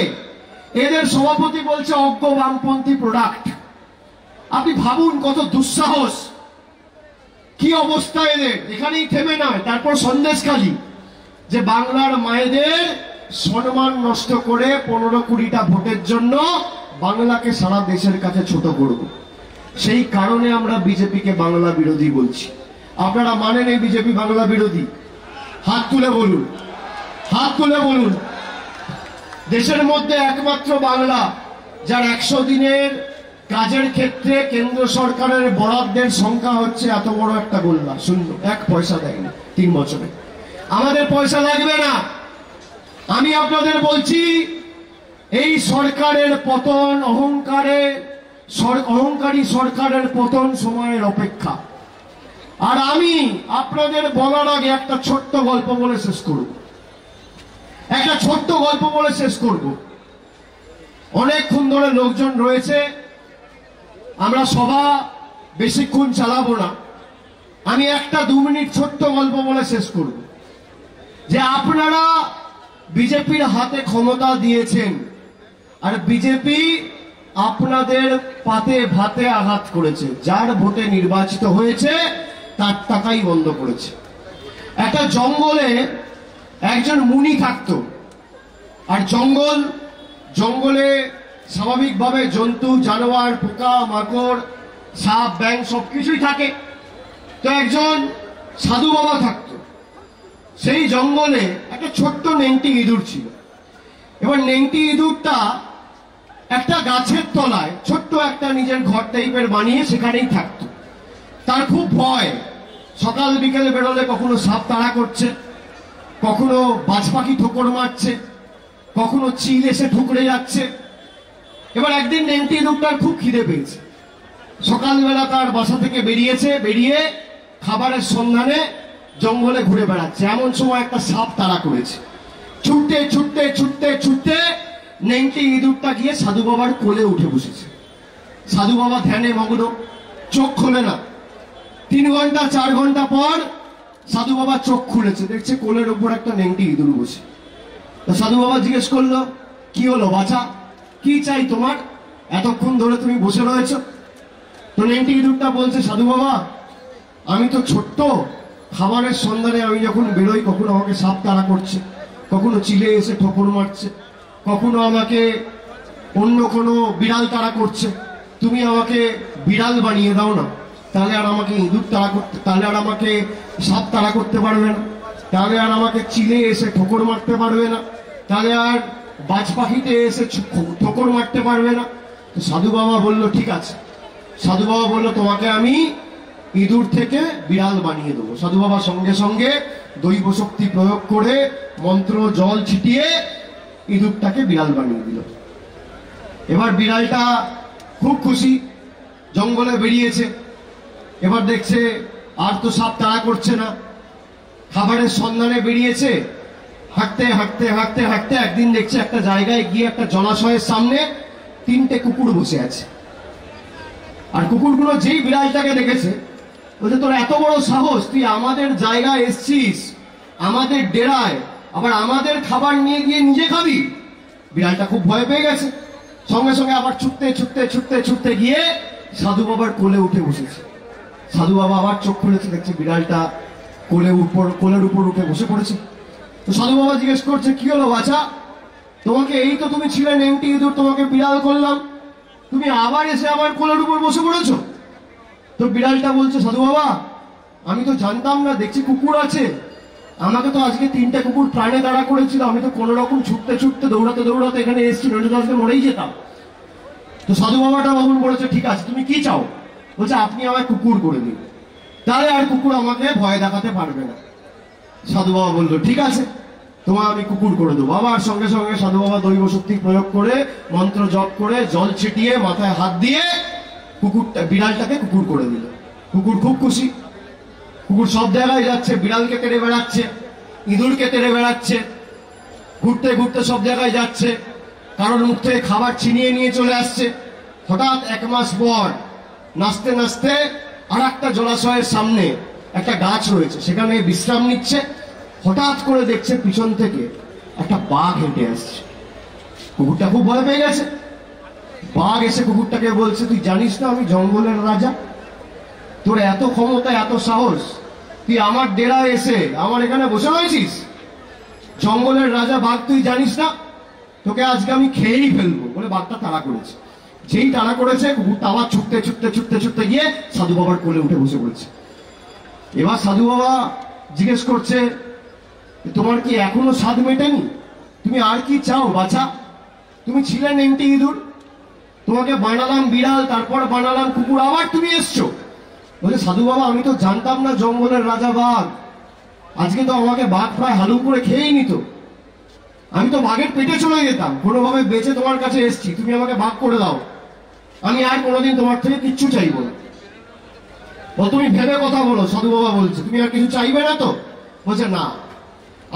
এদের সভাপতি বলছে অজ্ঞ বামপন্থী প্রোডাক্ট। আপনি ভাবুন কত দুঃসাহস, কি অবস্থা এদের। এখানেই থেমে নয়, তারপর সন্দেশখালী যে বাংলার মায়েদের সম্মান নষ্ট করে 15-20টা ভোটের জন্য বাংলাকে সারা দেশের কাছে ছোট করব। সেই কারণে আমরা বিজেপিকে বাংলা বিরোধী বলছি। আপনারা মানেন এই বিজেপি বাংলা বিরোধী? হাত তুলে বলুন, হাত তুলে বলুন। দেশের মধ্যে একমাত্র বাংলা যার 100 দিনের কাজের ক্ষেত্রে কেন্দ্র সরকারের বরাদ্দের সংখ্যা হচ্ছে এত বড় একটা গোল্লা, শূন্য, 1 পয়সা দেয়নি 3 বছরে। আমাদের পয়সা লাগবে না। আমি আপনাদের বলছি এই সরকারের পতন, অহংকারী সরকারের পতন সময়ের অপেক্ষা। আর আমি আপনাদের বলার আগে একটা ছোট্ট গল্প বলে শেষ করব, একটা ছোট্ট গল্প বলে শেষ করব। অনেকক্ষণ ধরে লোকজন রয়েছে, আমরা সভা বেশিক্ষণ চালাবো না। আমি একটা 2 মিনিট ছোট্ট গল্প বলে শেষ করব যে আপনারা বিজেপির হাতে ক্ষমতা দিয়েছেন আর বিজেপি আপনাদের পাতে ভাতে আঘাত করেছে। যার ভোটে নির্বাচিত হয়েছে তার টাকাই বন্ধ করেছে। একটা জঙ্গলে একজন মুনি থাকতো, আর জঙ্গলে স্বাভাবিকভাবে জন্তু জানোয়ার, পোকা মাকড়, সাপ ব্যাঙ সবকিছুই থাকে। তো একজন সাধু বাবা থাকতো। সেই জঙ্গলে একটা ছোট্ট নেংটি ইঁদুর ছিল। এবার নেংটি ইঁদুরটা একটা গাছের তলায় ছোট্ট একটা নিজের ঘর টাইপের বানিয়ে সেখানেই থাকতো। তার খুব ভয়, সকাল বিকেলে বেরোলে কখনো সাপ তাড়া করছে, কখনো বাজ পাখি ঠোকর মারছে, কখনো চিল এসে ঠুকরে যাচ্ছে। এবার একদিন নেংটি ইঁদুরটার খুব খিদে পেয়েছে। সকালবেলা তার বাসা থেকে বেরিয়ে খাবারের সন্ধানে জঙ্গলে ঘুরে বেড়াচ্ছে। এমন সময় একটা সাপ তাড়া করেছে। ছুটতে ছুটতে ছুটতে ছুটতে নেংটি ইঁদুরটা গিয়ে সাধু বাবার কোলে উঠে বসেছে। সাধু বাবা ধ্যানে মগ্ন, চোখ খোলে না। 3 ঘন্টা 4 ঘন্টা পর সাধু বাবা চোখ খুলেছে, দেখছে কোলের উপর একটা নেংটি ইঁদুর বসে। তো সাধু বাবা জিজ্ঞেস করলো, কি হলো বাছা, কি চাই তোমার? এতক্ষণ ধরে তুমি বসে রয়েছো। তো নেংটি ইঁদুরটা বলছে, সাধু বাবা আমি তো ছোট্ট, খাবারের সন্ধানে আমি যখন বেরোই কখনো আমাকে সাপ তাড়া করছে, কখনো চিলে এসে ঠোকর মারছে, কখনো আমাকে অন্য কোনো বিড়াল তাড়া করছে। তুমি আমাকে বিড়াল বানিয়ে দাও না, তাহলে আর আমাকে ইঁদুর তাড়া করতে, তাহলে আর আমাকে সাপ তাড়া করতে পারবে না, তাহলে আর আমাকে চিলে এসে ঠোকর মারতে পারবে না, তাহলে আর বাজ পাখিতে এসে ঠোকর মারতে পারবে না। তো সাধু বাবা বলল ঠিক আছে। সাধু বাবা বলল তোমাকে আমি ইঁদুর থেকে বিড়াল বানিয়ে দেবো। সাধু বাবা সঙ্গে সঙ্গে দৈব শক্তি প্রয়োগ করে মন্ত্র জল ছিটিয়ে ইঁদুরটাকে বিড়াল বানিয়ে দিল। এবার বিড়ালটা খুব খুশি, জঙ্গলে বেরিয়েছে। এবার দেখছে আর তো সাপ তাড়া করছে না, খাবারের সন্ধানে বেরিয়েছে। হাঁটতে হাঁটতে হাঁটতে হাঁটতে একদিন দেখছে একটা জায়গায় গিয়ে একটা জলাশয়ের সামনে 3টে কুকুর বসে আছে। আর কুকুরগুলো যেই বিড়ালটাকে দেখেছে বলছে, তোর এত বড় সাহস, তুই আমাদের জায়গায় এসছিস, আমাদের ডেরায়, আবার আমাদের খাবার নিয়ে গিয়ে নিজে খাবি? বিড়ালটা খুব ভয় পেয়ে গেছে, সঙ্গে সঙ্গে আবার ছুটতে ছুটতে ছুটতে ছুটতে গিয়ে সাধু বাবার কোলে উঠে বসেছে। সাধু বাবা আবার চোখ খুলেছে, দেখছে বিড়ালটা কোলের উপর উঠে বসে পড়েছে। তো সাধু বাবা জিজ্ঞেস করছে, কি হলো বাছা, তোমাকে এই তো তুমি ছিলে নেংটি ইঁদুর, তোমাকে বিড়াল করলাম, তুমি আবার এসে আমার কোলের উপর বসে পড়েছো? তো বিড়ালটা বলছে, সাধু বাবা আমি তো জানতাম না, দেখছি কুকুর আছে, আমাকে তো আজকে 3টে কুকুর প্রাণে দাঁড়া করেছিল, আমি তো কোনো রকম ছুটতে ছুটতে দৌড়াতে দৌড়াতে এখানে এসেছি, নইলে তো আজকে মরেই যেতাম। তো সাধু বাবাটা বাবুন বলেছে, ঠিক আছে তুমি কি চাও? বলছে, আপনি আমায় কুকুর করে দিন, তাহলে আর কুকুর আমাকে ভয় দেখাতে পারবে না। সাধু বাবা বললো, ঠিক আছে তোমার আমি কুকুর করে দেবো। আবার সঙ্গে সঙ্গে সাধু বাবা দৈব শক্তি প্রয়োগ করে মন্ত্র জপ করে জল ছিটিয়ে মাথায় হাত দিয়ে বিড়ালটাকে কুকুর করে দিল। কুকুর খুব খুশি, কুকুর সব জায়গায় যাচ্ছে, বিড়ালকে তেড়ে বেড়াচ্ছে, ইঁদুরকে তেড়ে বেড়াচ্ছে, ঘুরতে ঘুরতে সব জায়গায় যাচ্ছে, কারোর মুখ থেকে খাবার ছিনিয়ে নিয়ে চলে আসছে। হঠাৎ 1 মাস পর নাচতে নাচতে আর একটা জলাশয়ের সামনে একটা গাছ রয়েছে, সেখানে বিশ্রাম নিচ্ছে। হঠাৎ করে দেখছে পিছন থেকে একটা বাঘ হেঁটে আসছে। কুকুরটা খুব ভয় পেয়ে গেছে। বাঘ এসে কুকুরটাকে বলছে, তুই জানিস না আমি জঙ্গলের রাজা, তোর এত ক্ষমতা এত সাহস, তুই আমার ডেরায় এসে আমার এখানে বসে রয়েছিস? জঙ্গলের রাজা বাঘ তুই জানিস না, তোকে আজকে আমি খেয়েই ফেলবো বলে বাঘটা তাড়া করেছে। যেই তাড়া করেছে কুকুরটা আবার ছুটতে ছুটতে ছুটতে ছুটতে গিয়ে সাধু বাবার কোলে উঠে বসে পড়েছে। এবার সাধু বাবা জিজ্ঞেস করছে, তোমার কি এখনো স্বাদ মেটেনি? তুমি আর কি চাও বাছা? তুমি ছিলে নেংটি ইঁদুর, তোমাকে বানালাম বিড়াল, তারপর বানালাম কুকুর, আবার তুমি এসছো। বলে, সাধু বাবা আমি তো জানতাম না জঙ্গলের রাজা বাঘ, আজকে তো আমাকে বাঘ প্রায় হালু করে খেয়েই নিত, আমি তো বাঘের পেটে চলে যেতাম, কোনোভাবে বেঁচে তোমার কাছে এসছি, তুমি আমাকে বাঘ করে দাও, আমি আর কোনোদিন তোমার থেকে কিচ্ছু চাইবো না। তুমি ভেবে কথা বলো। সাধু বাবা বলছে, তুমি আর কিছু চাইবে না তো? বলছে, না,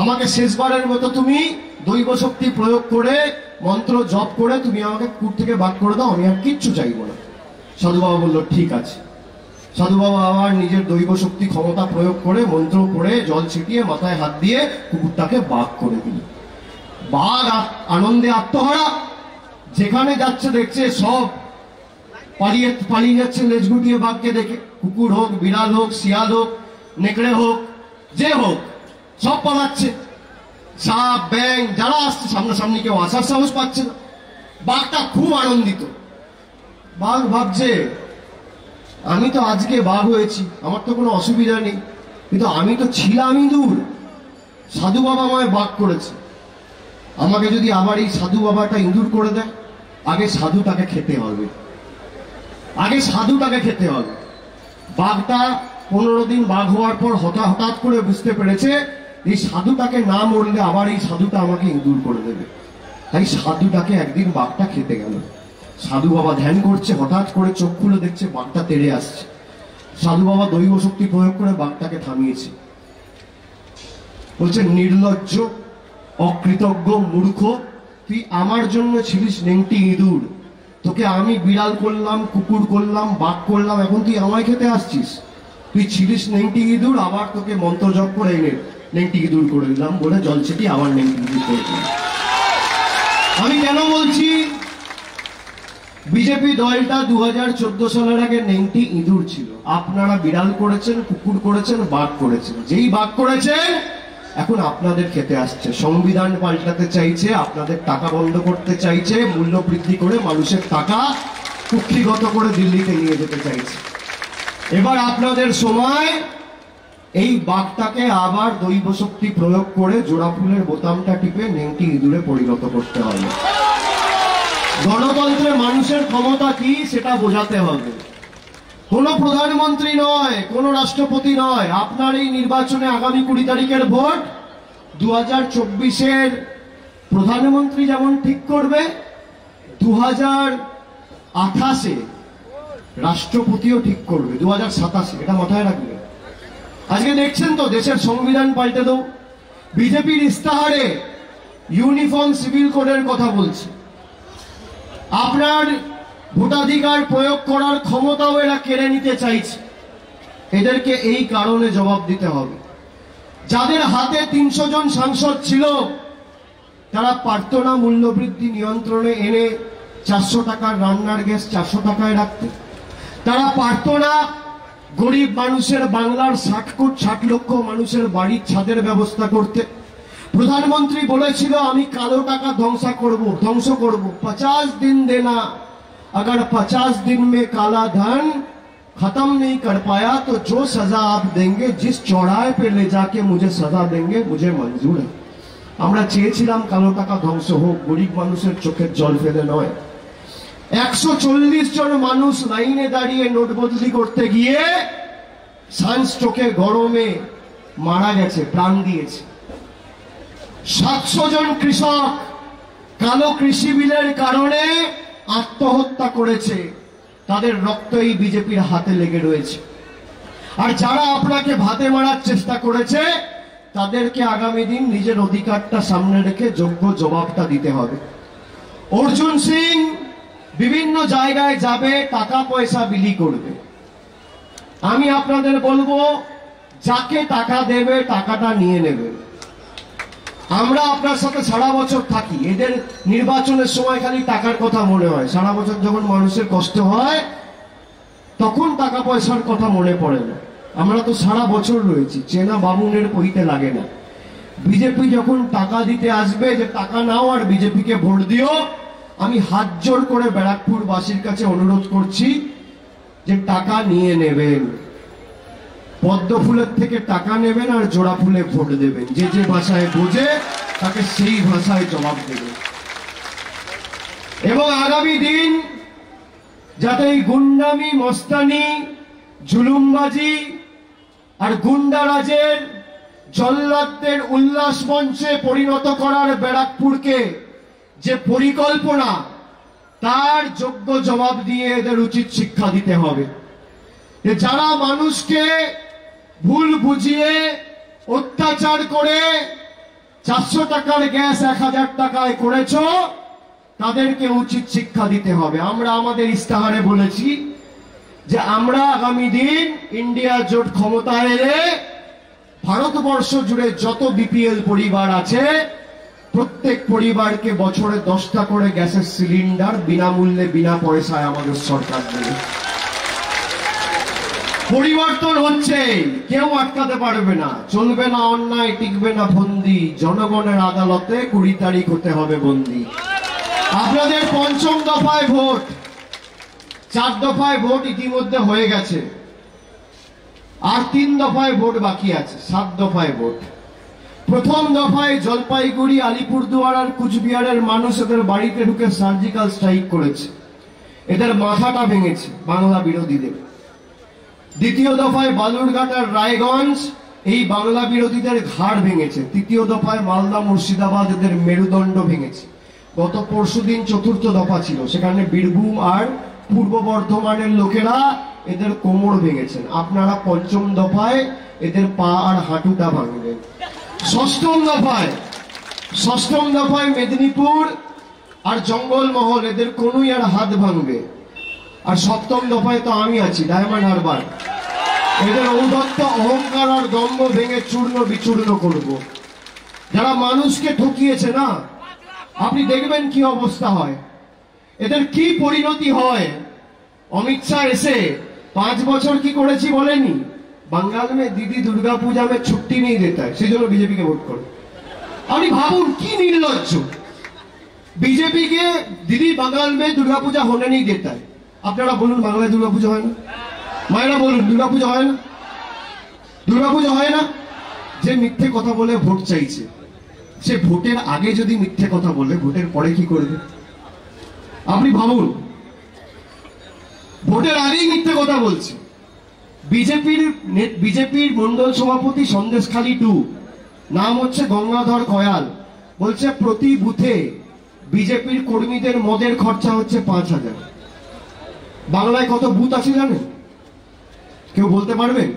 আমাকে শেষবারের মতো তুমি দৈব শক্তি প্রয়োগ করে মন্ত্র জপ করে তুমি আমাকে কুকুর থেকে বাঘ করে দাও, আমি আর কিচ্ছু চাইবো না। সাধু বাবা বললো, ঠিক আছে। সাধু বাবা আবার নিজের দৈব শক্তি ক্ষমতা প্রয়োগ করে মন্ত্র পড়ে জল ছিটিয়ে মাথায় হাত দিয়ে কুকুরটাকে বাঘ করে দিল। বাঘ আনন্দে আত্মহারা, যেখানে যাচ্ছে দেখছে সব পালিয়ে যাচ্ছে লেজ গুটিয়ে বাঘকে দেখে। কুকুর হোক, বিড়াল হোক, শিয়াল হোক, নেকড়ে হোক, যে হোক, সব পালাচ্ছে। সাপ ব্যাং যারা আসছে সামনাসামনি কেউ আসার সাহস পাচ্ছে না। বাঘটা খুব আনন্দিত। বাঘ ভাবছে, আমি তো আজকে বাঘ হয়েছি, আমার তো কোনো অসুবিধা নেই, কিন্তু আমি তো ছিলাম ইঁদুর, সাধু বাবা আমায় বাঘ করেছে, আমাকে যদি আবার এই সাধু বাবাটা ইঁদুর করে দেয়, আগে সাধুটাকে খেতে হবে, আগে সাধুটাকে খেতে হবে। বাঘটা 15 দিন বাঘ হওয়ার পর হঠাৎ করে বুঝতে পেরেছে এই সাধুটাকে না মরলে আবার এই সাধুটা আমাকে ইঁদুর করে দেবে। তাই সাধুটাকে একদিন বাঘটা খেতে গেল। সাধু বাবা ধ্যান করছে, হঠাৎ করে চোখ খুলে দেখছে বাঘটা তেড়ে আসছে। সাধু বাবা দৈব শক্তি প্রয়োগ করে বাঘটাকে থামিয়েছে। বলছে, নির্লজ্জ, অকৃতজ্ঞ, মূর্খ, তুই আমার জন্য ছিলিস নেংটি ইঁদুর, তোকে আমি বিড়াল করলাম, কুকুর করলাম, বাঘ করলাম, এখন তুই আমায় খেতে আসছিস? তুই ছিলিস নেংটি ইঁদুর, আবার তোকে মন্ত্র জপ করে এনে নেংটি ইঁদুর করে দিলাম বলে জল ছিটি আবার নেংটি ইঁদুর করে দিলাম। আমি কেন বলছি, বিজেপি দলটা 2014 সালের আগে নেংটি ইঁদুর ছিল, আপনারা বিড়াল করেছেন, কুকুর করেছেন, বাঘ করেছেন। যেই বাঘ করেছেন এখন আপনাদের খেতে আসছে। সংবিধান পাল্টাতে চাইছে, আপনাদের টাকা বন্ধ করতে চাইছে, মূল্য বৃদ্ধি করে মানুষের টাকা কুক্ষিগত করে দিল্লিতে নিয়ে যেতে চাইছে। এবার আপনাদের সময় এই বাঘটাকে আবার দৈব শক্তি প্রয়োগ করে জোড়া ফুলের বোতামটা টিপে নেংটি ইঁদুরে পরিণত করতে হবে। গণতন্ত্রে মানুষের ক্ষমতা কি সেটা বোঝাতে হবে। কোন প্রধানমন্ত্রী নয়, কোন রাষ্ট্রপতি নয়, আপনার এই নির্বাচনে আগামী 20 তারিখের ভোট 2024-এর প্রধানমন্ত্রী যেমন ঠিক করবে, 2028-এ রাষ্ট্রপতিও ঠিক করবে, 2027-এ, এটা মাথায় রাখবে। আজকে দেখছেন তো দেশের সংবিধান পাল্টে দাও, বিজেপির ইস্তাহারে ইউনিফর্ম সিভিল কোডের কথা বলছে। আপনার ভোটাধিকার প্রয়োগ করার ক্ষমতাও এরা কেড়ে নিতে চাইছে। এদেরকে এই কারণে জবাব দিতে হবে। যাদের হাতে 300 জন সাংসদ ছিল তারা পারত না মূল্যবৃদ্ধি নিয়ন্ত্রণে এনে 400 টাকার রান্নার গ্যাস 400 টাকায় রাখতে? তারা পারত না গরিব মানুষের, বাংলার 60 লক্ষ মানুষের বাড়ির ছাদের ব্যবস্থা করতে? প্রধানমন্ত্রী বলেছিল আমি কালো টাকা ধ্বংস করব 50 दिन देना, अगर 50 दिन में काला धन खत्म नहीं कर पाया तो जो सजा आप देंगे, जिस चौराहे पे ले जाके मुझे सजा देंगे, मुझे मंजूर है। আমরা চেয়েছিলাম কালো টাকা ধ্বংস হোক, গরিব মানুষের চোখের জল ফেলে নয়। 140 জন মানুষ লাইনে দাঁড়িয়ে নোট বদলি করতে গিয়ে সানস্ট্রোকে গরমে মারা গেছে, প্রাণ দিয়েছে। 700 জন কৃষক কালো কৃষি বিলের কারণে আত্মহত্যা করেছে, তাদের রক্তই বিজেপির হাতে লেগে রয়েছে। আর যারা আপনাকে ভাতে মারার চেষ্টা করেছে তাদেরকে আগামী দিন নিজের অধিকারটা সামনে রেখে যোগ্য জবাবটা দিতে হবে। অর্জুন সিং বিভিন্ন জায়গায় যাবে, টাকা পয়সা বিলি করবে। আমি আপনাদের বলবো, যাকে টাকা দেবে টাকাটা নিয়ে নেবে। আমরা আপনার সাথে সারা বছর থাকি, এদের নির্বাচনের সময় খালি টাকার কথা মনে হয়, সারা বছর যখন মানুষের কষ্ট হয় তখন টাকা পয়সার কথা মনে পড়ে না। আমরা তো সারা বছর রয়েছি, চেনা বামুনের পইতে লাগে না। বিজেপি যখন টাকা দিতে আসবে, যে টাকা নাও আর বিজেপিকে ভোট দিও, আমি হাত জোড় করে ব্যারাকপুর বাসীর কাছে অনুরোধ করছি যে টাকা নিয়ে নেবেন, পদ্ম ফুলের থেকে টাকা নেবেন আর জোড়া ফুলে ভোট দেবেন। যে যে ভাষায় বোঝে তাকে সেই ভাষায় জবাব দেবেন। এবং আগামী দিন যাতে এই গুন্ডামি, মস্তানি, জুলুমবাজি আর গুন্ডারাজের, জল্লাদদের উল্লাস মঞ্চে পরিণত করার ব্যারাকপুরকে যে পরিকল্পনা, তার যোগ্য জবাব দিয়ে এদের উচিত শিক্ষা দিতে হবে। যারা মানুষকে ভুল বুঝিয়ে অত্যাচার করে 400 টাকার গ্যাস 1000 টাকায় করেছ, তাদেরকে উচিত শিক্ষা দিতে হবে। আমরা আমাদের ইস্তাহারে বলেছি যে আমরা আগামী দিন ইন্ডিয়া জোট ক্ষমতায় এলে ভারতবর্ষ জুড়ে যত বিপিএল পরিবার আছে প্রত্যেক পরিবারকে বছরে 10টা করে গ্যাসের সিলিন্ডার বিনামূল্যে, বিনা পয়সায় আমাদের সরকার দেবে। পরিবর্তন হচ্ছে, কেউ আটকাতে পারবে না। চলবে না অন্যায়, টিকবে না ফন্দি, জনগণের আদালতে 20 তারিখ হতে হবে বন্দী। আপনাদের 5ম দফায় ভোট, 4 দফায় ভোট ইতিমধ্যে হয়ে গেছে, আর 3 দফায় ভোট বাকি আছে, 7 দফায় ভোট। প্রথম দফায় জলপাইগুড়ি, আলিপুরদুয়ার আর কুচবিহারের মানুষ এদের বাড়িতে ঢুকে সার্জিক্যাল স্ট্রাইক করেছে, এদের মাথাটা ভেঙেছে বাংলা বিরোধীদের। দ্বিতীয় দফায় বালুরঘাট আর রায়গঞ্জ এই বাংলা বিরোধীদের ঘাড় ভেঙেছে। তৃতীয় দফায় মালদা, মুর্শিদাবাদ এদের মেরুদণ্ড ভেঙেছে। গত পরশুদিন 4র্থ দফা ছিল, সেখানে বীরভূম আর পূর্ব বর্ধমানের লোকেরা এদের কোমর ভেঙেছেন। আপনারা 5ম দফায় এদের পা আর হাঁটুটা ভাঙবেন। 6ম দফায় মেদিনীপুর আর জঙ্গলমহল এদের কোনুই আর হাত ভাঙবে। আর 7ম দফায় তো আমি আছি, ডায়মন্ড হারবার, এদের ঔদ্ধত্য, অহংকার আর দম্ভ ভেঙে চূর্ণ বিচূর্ণ করব। যারা মানুষকে ঠকিয়েছে না, আপনি দেখবেন কি অবস্থা হয়, এদের কি পরিণতি হয়। অমিত শাহ এসে 5 বছর কি করেছি বলেনি? বাঙ্গাল মে দিদি দুর্গা পূজা মে ছুটি নেই দেতা है, সেই জন্য বিজেপিকে ভোট করে। আপনি ভাবুন কি নির্লজ্জ। বিজেপিকে দিদি বাঙ্গাল মে দুর্গা পূজা होने नहीं देता है। আপনারা বলুন বাংলায় দুর্গা পূজা হয় না? মায়েরা বলুন দুর্গা পূজা হয় না? দুর্গা পূজা হয় না? যে মিথ্যে কথা বলে ভোট চাইছে, সে ভোটের আগে যদি মিথ্যে কথা বলে, ভোটের পরে কি করবে? আপনি ভাবুন, ভোটের আগেই মিথ্যে কথা বলছে। বিজেপির মন্ডল সভাপতি সন্দেশখালী 2, নাম হচ্ছে গঙ্গাধর কয়াল, বলছে প্রতি বুথে বিজেপির কর্মীদের মদের খরচা হচ্ছে 5000। বাংলায় কত বুথ আছে জানেন? কেউ বলতে পারবেন?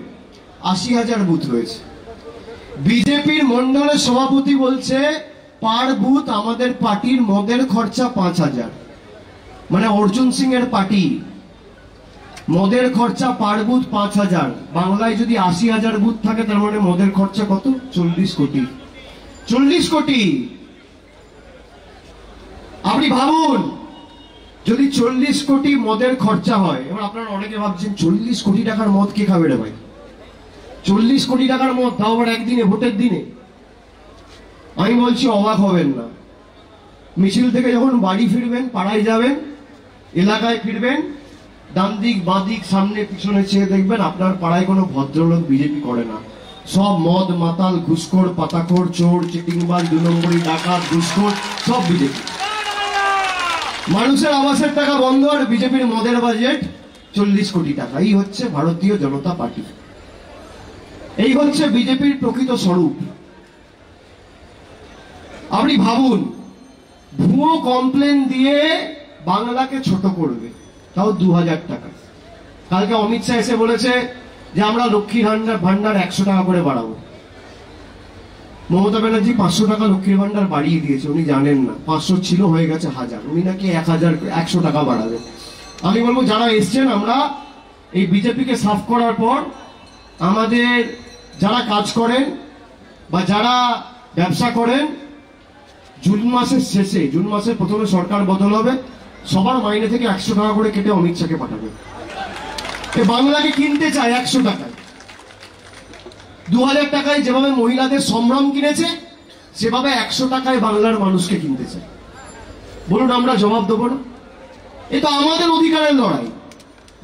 80,000 বুথ রয়েছে। বিজেপির মন্ডলের সভাপতি বলছে পার বুথ আমাদের পার্টির মদের খরচা 5000। মানে অর্জুন সিং এর পার্টি মদের খরচা পার বুথ 5000। বাংলায় যদি 80,000 বুথ থাকে, তার মানে মদের খরচা কত? 40 কোটি। 40 কোটি। আপনি ভাবুন, যদি 40 কোটি মদের খরচা হয়, এবার আপনারা অনেকে ভাবছেন 40 কোটি টাকার মদ কে খাবে রে ভাই? 40 কোটি টাকার মদ, তাও আবার একদিনে, ভোটের দিনে। আমি বলছি অবাক হবেন না। মিছিল থেকে যখন বাড়ি ফিরবেন, পাড়ায় যাবেন, এলাকায় ফিরবেন, ডান দিক বাঁ দিক সামনে পিছনে চেয়ে দেখবেন আপনার পাড়ায় কোনো ভদ্রলোক বিজেপি করে না। সব মদ মাতাল, ঘুষখোর, পাতাখোর, চোর, চিটিংবাজ, 2 নম্বরী, ডাকাত, ঘুষখোর, সব বিজেপি। মানুষের আবাসের টাকা বন্ধ আর বিজেপির মদের বাজেট 40 কোটি টাকা। এই হচ্ছে ভারতীয় জনতা পার্টি, এই হচ্ছে বিজেপির প্রকৃত স্বরূপ। আপনি ভাবুন, ভুয়ো কমপ্লেন দিয়ে বাংলাকে ছোট করবে, তাও 2000 টাকা। কালকে অমিত শাহ এসে বলেছে যে আমরা লক্ষ্মীর ভান্ডার 100 টাকা করে বাড়াবো। মমতা ব্যানার্জি 500 টাকা লক্ষ্মীর ভান্ডার বাড়িয়ে দিয়েছে, উনি জানেন না। 500 ছিল, হয়ে গেছে 1000, উনি নাকি 100 টাকা বাড়াবে। আমি বলবো যারা এসছেন, আমরা এই বিজেপিকে সাফ করার পর আমাদের যারা কাজ করেন বা যারা ব্যবসা করেন, জুন মাসের শেষে, জুন মাসের প্রথমে সরকার বদল হবে, সবার মাইনে থেকে 100 টাকা করে কেটে অমিত শাহকে পাঠাবে। বাংলাকে কিনতে চায় 100 টাকায়। 2000 টাকায় যেভাবে মহিলাদের সম্ভ্রম কিনেছে, সেভাবে 100 টাকায় বাংলার মানুষকে কিনতে চায়। বলুন, আমরা জবাব দেবো না? এটা আমাদের অধিকারের লড়াই।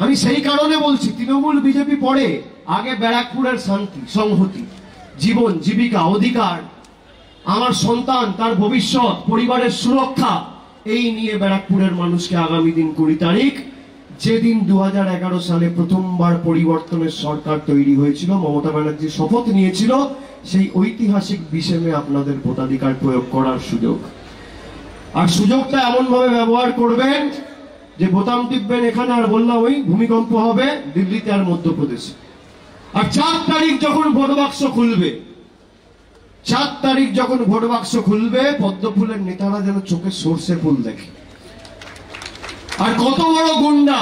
আমি সেই কারণে বলছি, তৃণমূল বিজেপি পরে, আগে ব্যারাকপুরের শান্তি, সংহতি, জীবন, জীবিকা, অধিকার, আমার সন্তান, তার ভবিষ্যৎ, পরিবারের সুরক্ষা, এই নিয়ে ব্যারাকপুরের মানুষকে আগামী দিন 20 তারিখ, যেদিন 2011 সালে প্রথমবার পরিবর্তনের সরকার তৈরি হয়েছিল, মমতা ব্যানার্জি শপথ নিয়েছিল, সেই ঐতিহাসিক বিশেমে আপনাদের ভোটাধিকার প্রয়োগ করার সুযোগ। আর সুযোগটা এমন ভাবে ব্যবহার করবেন যে বোতাম টিপবেন এখানে, আর বললাম ওই ভূমিকম্প হবে দিল্লিতে আর মধ্যপ্রদেশে। আর 4 তারিখ যখন ভোট বাক্স খুলবে, 4 তারিখ যখন ভোট বাক্স খুলবে, পদ্মফুলের নেতারা যেন চোখে সর্ষে ফুল দেখে। আর কত বড় গুন্ডা,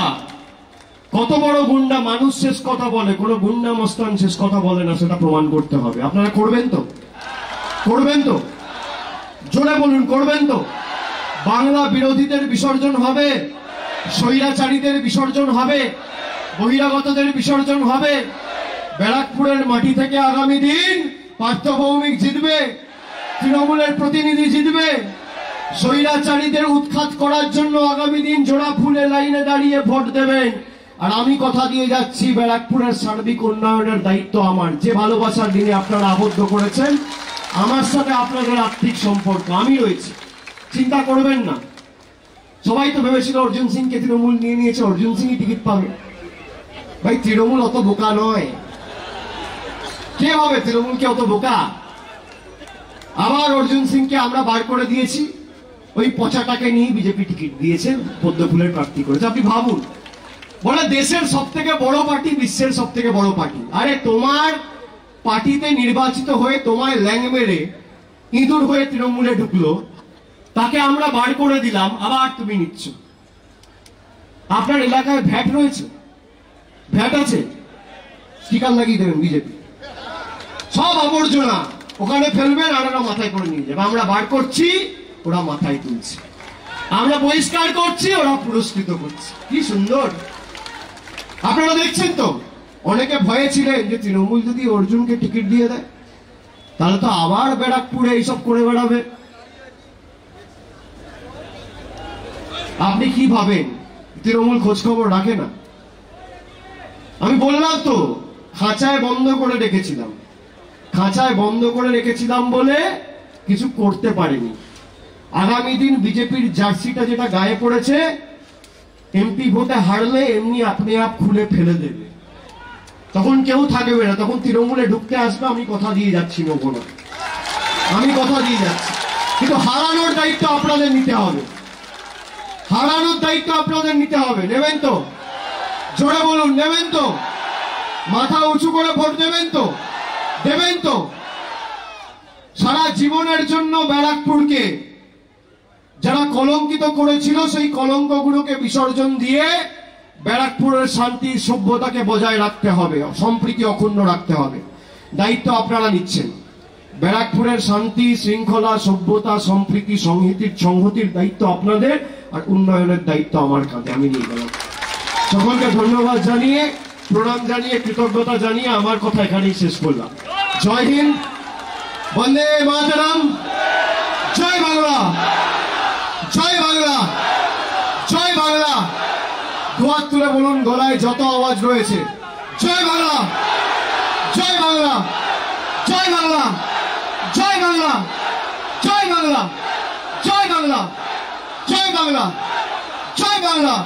কত বড় গুন্ডা মানুষ শেষ কথা বলে, কোন গুন্ডা মস্তান শেষ কথা বলে না, সেটা প্রমাণ করতে হবে। আপনারা করবেন তো? করবেন তো? জোরে বলুন, করবেন তো? বাংলা বিরোধীদের বিসর্জন হবে, স্বৈরাচারীদের বিসর্জন হবে, বহিরাগতদের বিসর্জন হবে। ব্যারাকপুরের মাটি থেকে আগামী দিন পার্থ ভৌমিক জিতবে, তৃণমূলের প্রতিনিধি জিতবে। স্বৈরাচারীদের উৎখাত করার জন্য আগামী দিন জোড়া ফুলে লাইনে দাঁড়িয়ে ভোট দেবেন। আর আমি কথা দিয়ে যাচ্ছি, ব্যারাকপুরের সার্বিক উন্নয়নের দায়িত্ব আমার। যে ভালোবাসার দিনে আপনারা আবদ্ধ করেছেন, আমার সাথে আপনাদের আর্থিক সম্পর্ক, আমি রয়েছি, চিন্তা করবেন না। সবাই তো ভেবেছিল অর্জুন সিংকে তৃণমূল নিয়ে নিয়েছে, অর্জুন সিংই টিকিট পাবে। ভাই, তৃণমূল অত বোকা নয়। কে হবে তৃণমূলকে অত বোকা? আবার অর্জুন সিংকে আমরা বার করে দিয়েছি, ওই পচাটাকে নিয়ে বিজেপি টিকিট দিয়েছে, পদ্মফুলের প্রার্থী করেছে। আপনি ভাবুন, বলে দেশের সব থেকে বড় পার্টি, বিশ্বের সব থেকে বড় পার্টি। আরে তোমার পার্টিতে নির্বাচিত হয়ে তোমায় ল্যাং মেরে ইঁদুর হয়ে তৃণমূলে ঢুকলো, তাকে আমরা বার করে দিলাম, আবার তুমি নিচ্ছ। আপনার এলাকায় ভ্যাট রয়েছে, ভ্যাট আছে, স্টিকার লাগিয়ে দেবেন বিজেপি। সব আবর্জনা ওখানে ফেলবেন, আর ওরা মাথায় করে নিয়ে যাবে। আমরা বার করছি, ওরা মাথায় তুলছে। আমরা বহিষ্কার করছি, ওরা পুরস্কৃত করছে। কি সুন্দর! আপনারা দেখছেন তো। অনেকে ভয়ে ছিলেন যে তৃণমূল যদি অর্জুনকে টিকিট দিয়ে দেয়, তাহলে তো আবার ব্যারাকপুরে এইসব করে বেড়াবে। আপনি কি ভাবেন তৃণমূল খোঁজ খবর রাখে না? আমি বললাম তো, খাঁচায় বন্ধ করে রেখেছিলাম, খাঁচায় বন্ধ করে রেখেছিলাম বলে কিছু করতে পারেনি। আগামী দিন বিজেপির জার্সিটা যেটা গায়ে পড়েছে, এমপি ভোটে হারলে এমনি আপনি আপ খুলে ফেলে দেবে, তখন কেউ থাকবে না, তখন তৃণমূলে ঢুকতে আসবে। আমি কথা দিয়ে যাচ্ছি, নেবো না, আমি কথা দিয়ে যাচ্ছি। কিন্তু হারানোর দায়িত্ব আপনাদের নিতে হবে, হারানোর দায়িত্ব আপনাদের নিতে হবে। নেবেন তো? জোরে বলুন, নেবেন তো? মাথা উঁচু করে ভোট দেবেন তো? দেবেন তো? সারা জীবনের জন্য ব্যারাকপুরকে যারা কলঙ্কিত করেছিল, সেই কলঙ্কগুলোকে বিসর্জন দিয়ে ব্যারাকপুরের শান্তি, সভ্যতাকে বজায় রাখতে হবে, সম্প্রীতি অক্ষুণ্ণ রাখতে হবে। দায়িত্ব আপনারা নিচ্ছেন। ব্যারাকপুরের শান্তি শৃঙ্খলা সভ্যতা সম্প্রীতি সংহতির দায়িত্ব আপনাদের, আর উন্নয়নের দায়িত্ব আমার কাঁধে, আমি নিয়ে গেলাম। সকলকে ধন্যবাদ জানিয়ে, প্রণাম জানিয়ে, কৃতজ্ঞতা জানিয়ে আমার কথা এখানেই শেষ করলাম। জয় হিন্দ, বন্দে মাতরম, জয় বাংলা, জয় বাংলা, জয় বাংলা। দুহাত তুলে বলুন, গলায় যত আওয়াজ রয়েছে, জয় বাংলা, জয় বাংলা, জয় বাংলা, জয় বাংলা, জয় বাংলা, জয় বাংলা, জয় বাংলা, জয় বাংলা,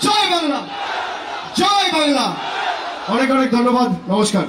জয় বাংলা, জয় বাংলা। অনেক অনেক ধন্যবাদ, নমস্কার।